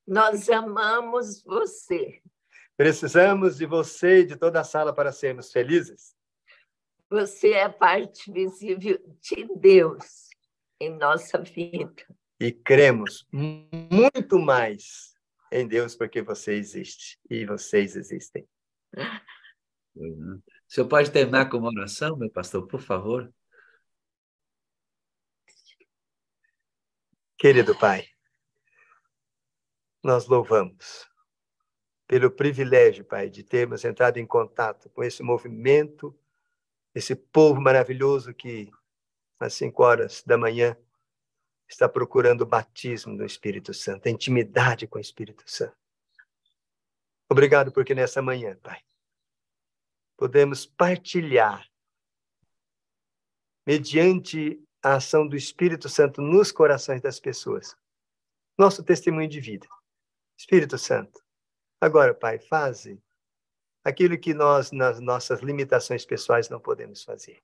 Speaker 5: Nós amamos você.
Speaker 2: Precisamos de você e de toda a sala para sermos felizes.
Speaker 5: Você é a parte visível de Deus em nossa vida.
Speaker 2: E cremos muito mais em Deus porque você existe e vocês existem.
Speaker 1: O senhor pode terminar com uma oração, meu pastor, por favor?
Speaker 2: Querido Pai, nós louvamos pelo privilégio, Pai, de termos entrado em contato com esse movimento, esse povo maravilhoso que, às 5 horas da manhã, está procurando o batismo do Espírito Santo, a intimidade com o Espírito Santo. Obrigado porque nessa manhã, Pai, podemos partilhar, mediante a ação do Espírito Santo nos corações das pessoas, nosso testemunho de vida. Espírito Santo, agora, Pai, faze aquilo que nós, nas nossas limitações pessoais, não podemos fazer.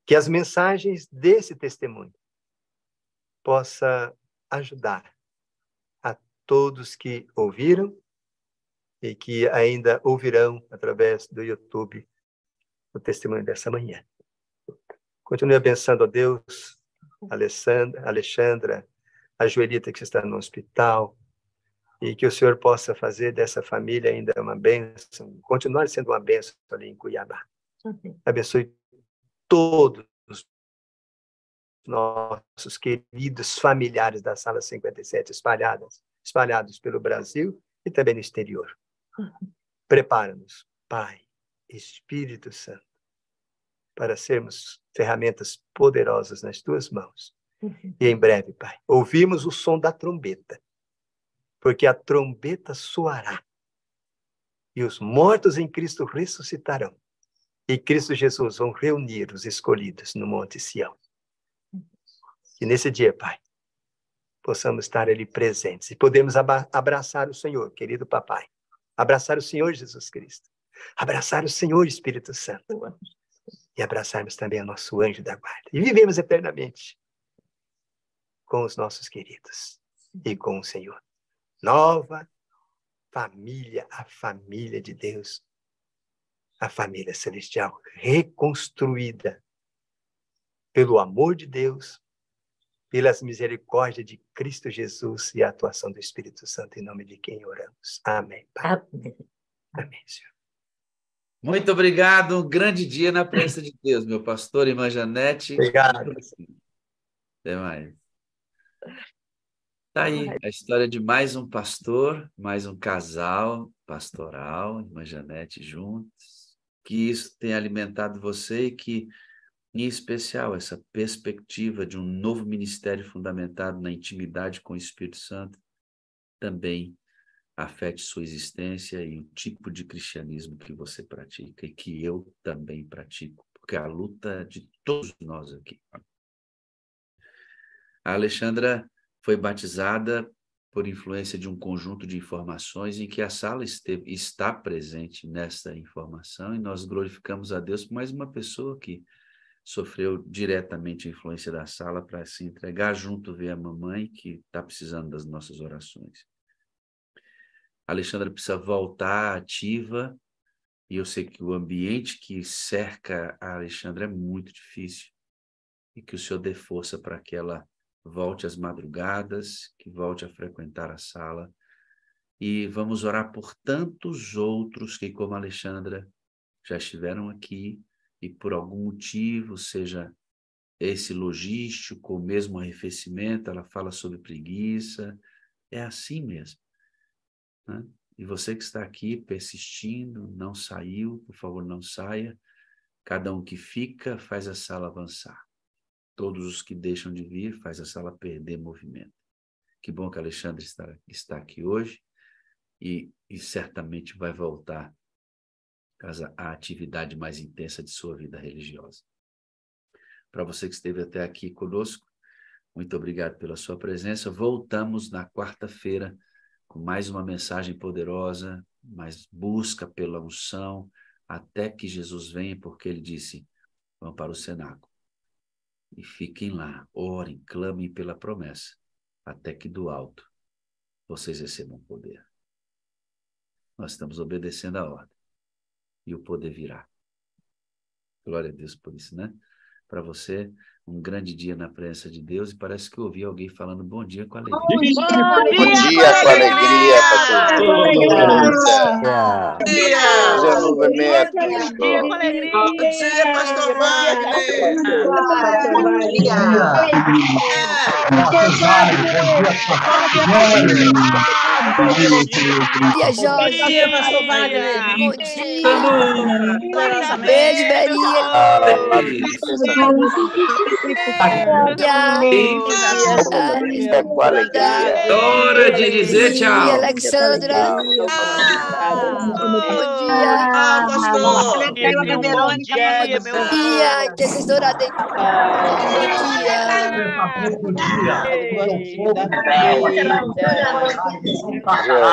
Speaker 2: Que as mensagens desse testemunho possa ajudar a todos que ouviram e que ainda ouvirão através do YouTube o testemunho dessa manhã. Continue abençoando a Deus, Alexandra, a Joelita que está no hospital, e que o Senhor possa fazer dessa família ainda uma bênção, continuar sendo uma bênção ali em Cuiabá. Abençoe todos os nossos queridos familiares da Sala 57, espalhados pelo Brasil e também no exterior. Prepara-nos, Pai, Espírito Santo, para sermos ferramentas poderosas nas tuas mãos. E em breve, Pai, ouvimos o som da trombeta, porque a trombeta soará e os mortos em Cristo ressuscitarão. E Cristo Jesus vão reunir os escolhidos no Monte Sião. E nesse dia, Pai, possamos estar ali presentes e podemos abraçar o Senhor, querido papai, abraçar o Senhor Jesus Cristo, abraçar o Senhor Espírito Santo e abraçarmos também o nosso anjo da guarda. E vivemos eternamente com os nossos queridos e com o Senhor. Nova família, a família de Deus, a família celestial reconstruída pelo amor de Deus, pelas misericórdias de Cristo Jesus e a atuação do Espírito Santo, em nome de quem oramos. Amém, Pai.
Speaker 5: Amém.
Speaker 2: Amém, Senhor.
Speaker 1: Muito obrigado. Um grande dia na presença de Deus, meu pastor, irmã Janete.
Speaker 2: Obrigado.
Speaker 1: Até mais. Tá aí a história de mais um pastor, mais um casal pastoral, irmã Janete juntos. Que isso tenha alimentado você e que, em especial, essa perspectiva de um novo ministério fundamentado na intimidade com o Espírito Santo também afete sua existência e o tipo de cristianismo que você pratica e que eu também pratico, porque é a luta de todos nós aqui. A Alexandra foi batizada por influência de um conjunto de informações em que a sala está presente nessa informação e nós glorificamos a Deus por mais uma pessoa que sofreu diretamente a influência da sala para se entregar junto, ver a mamãe que está precisando das nossas orações. A Alexandra precisa voltar ativa, e eu sei que o ambiente que cerca a Alexandra é muito difícil, e que o Senhor dê força para que ela volte às madrugadas, que volte a frequentar a sala, e vamos orar por tantos outros que, como a Alexandra, já estiveram aqui, e por algum motivo, seja esse logístico, ou mesmo arrefecimento, ela fala sobre preguiça, é assim mesmo, né? E você que está aqui persistindo, não saiu, por favor, não saia. Cada um que fica faz a sala avançar. Todos os que deixam de vir faz a sala perder movimento. Que bom que a Alexandre está aqui hoje e certamente vai voltar à atividade mais intensa de sua vida religiosa. Para você que esteve até aqui conosco, muito obrigado pela sua presença. Voltamos na quarta-feira com mais uma mensagem poderosa, mais busca pela unção, até que Jesus venha, porque ele disse, vão para o cenáculo. E fiquem lá, orem, clamem pela promessa, até que do alto vocês recebam poder. Nós estamos obedecendo a ordem, e o poder virá. Glória a Deus por isso, né? Para você, um grande dia na presença de Deus, e parece que eu ouvi alguém falando bom dia com alegria.
Speaker 6: Bom dia com alegria para todos. Bom dia, movimento.
Speaker 7: Bom dia, pastor Wagner.
Speaker 8: Bom dia, Jorge.
Speaker 7: pastor Wagner.
Speaker 8: Bom dia. Beijo, Beria.
Speaker 6: Com alegria.
Speaker 1: Hora de dizer
Speaker 8: E
Speaker 1: tchau.
Speaker 8: Alexandra. Bom dia.
Speaker 7: Pastor.
Speaker 9: Bom dia, meu
Speaker 8: E a intercessora dentro. Bom dia.
Speaker 6: Bom dia.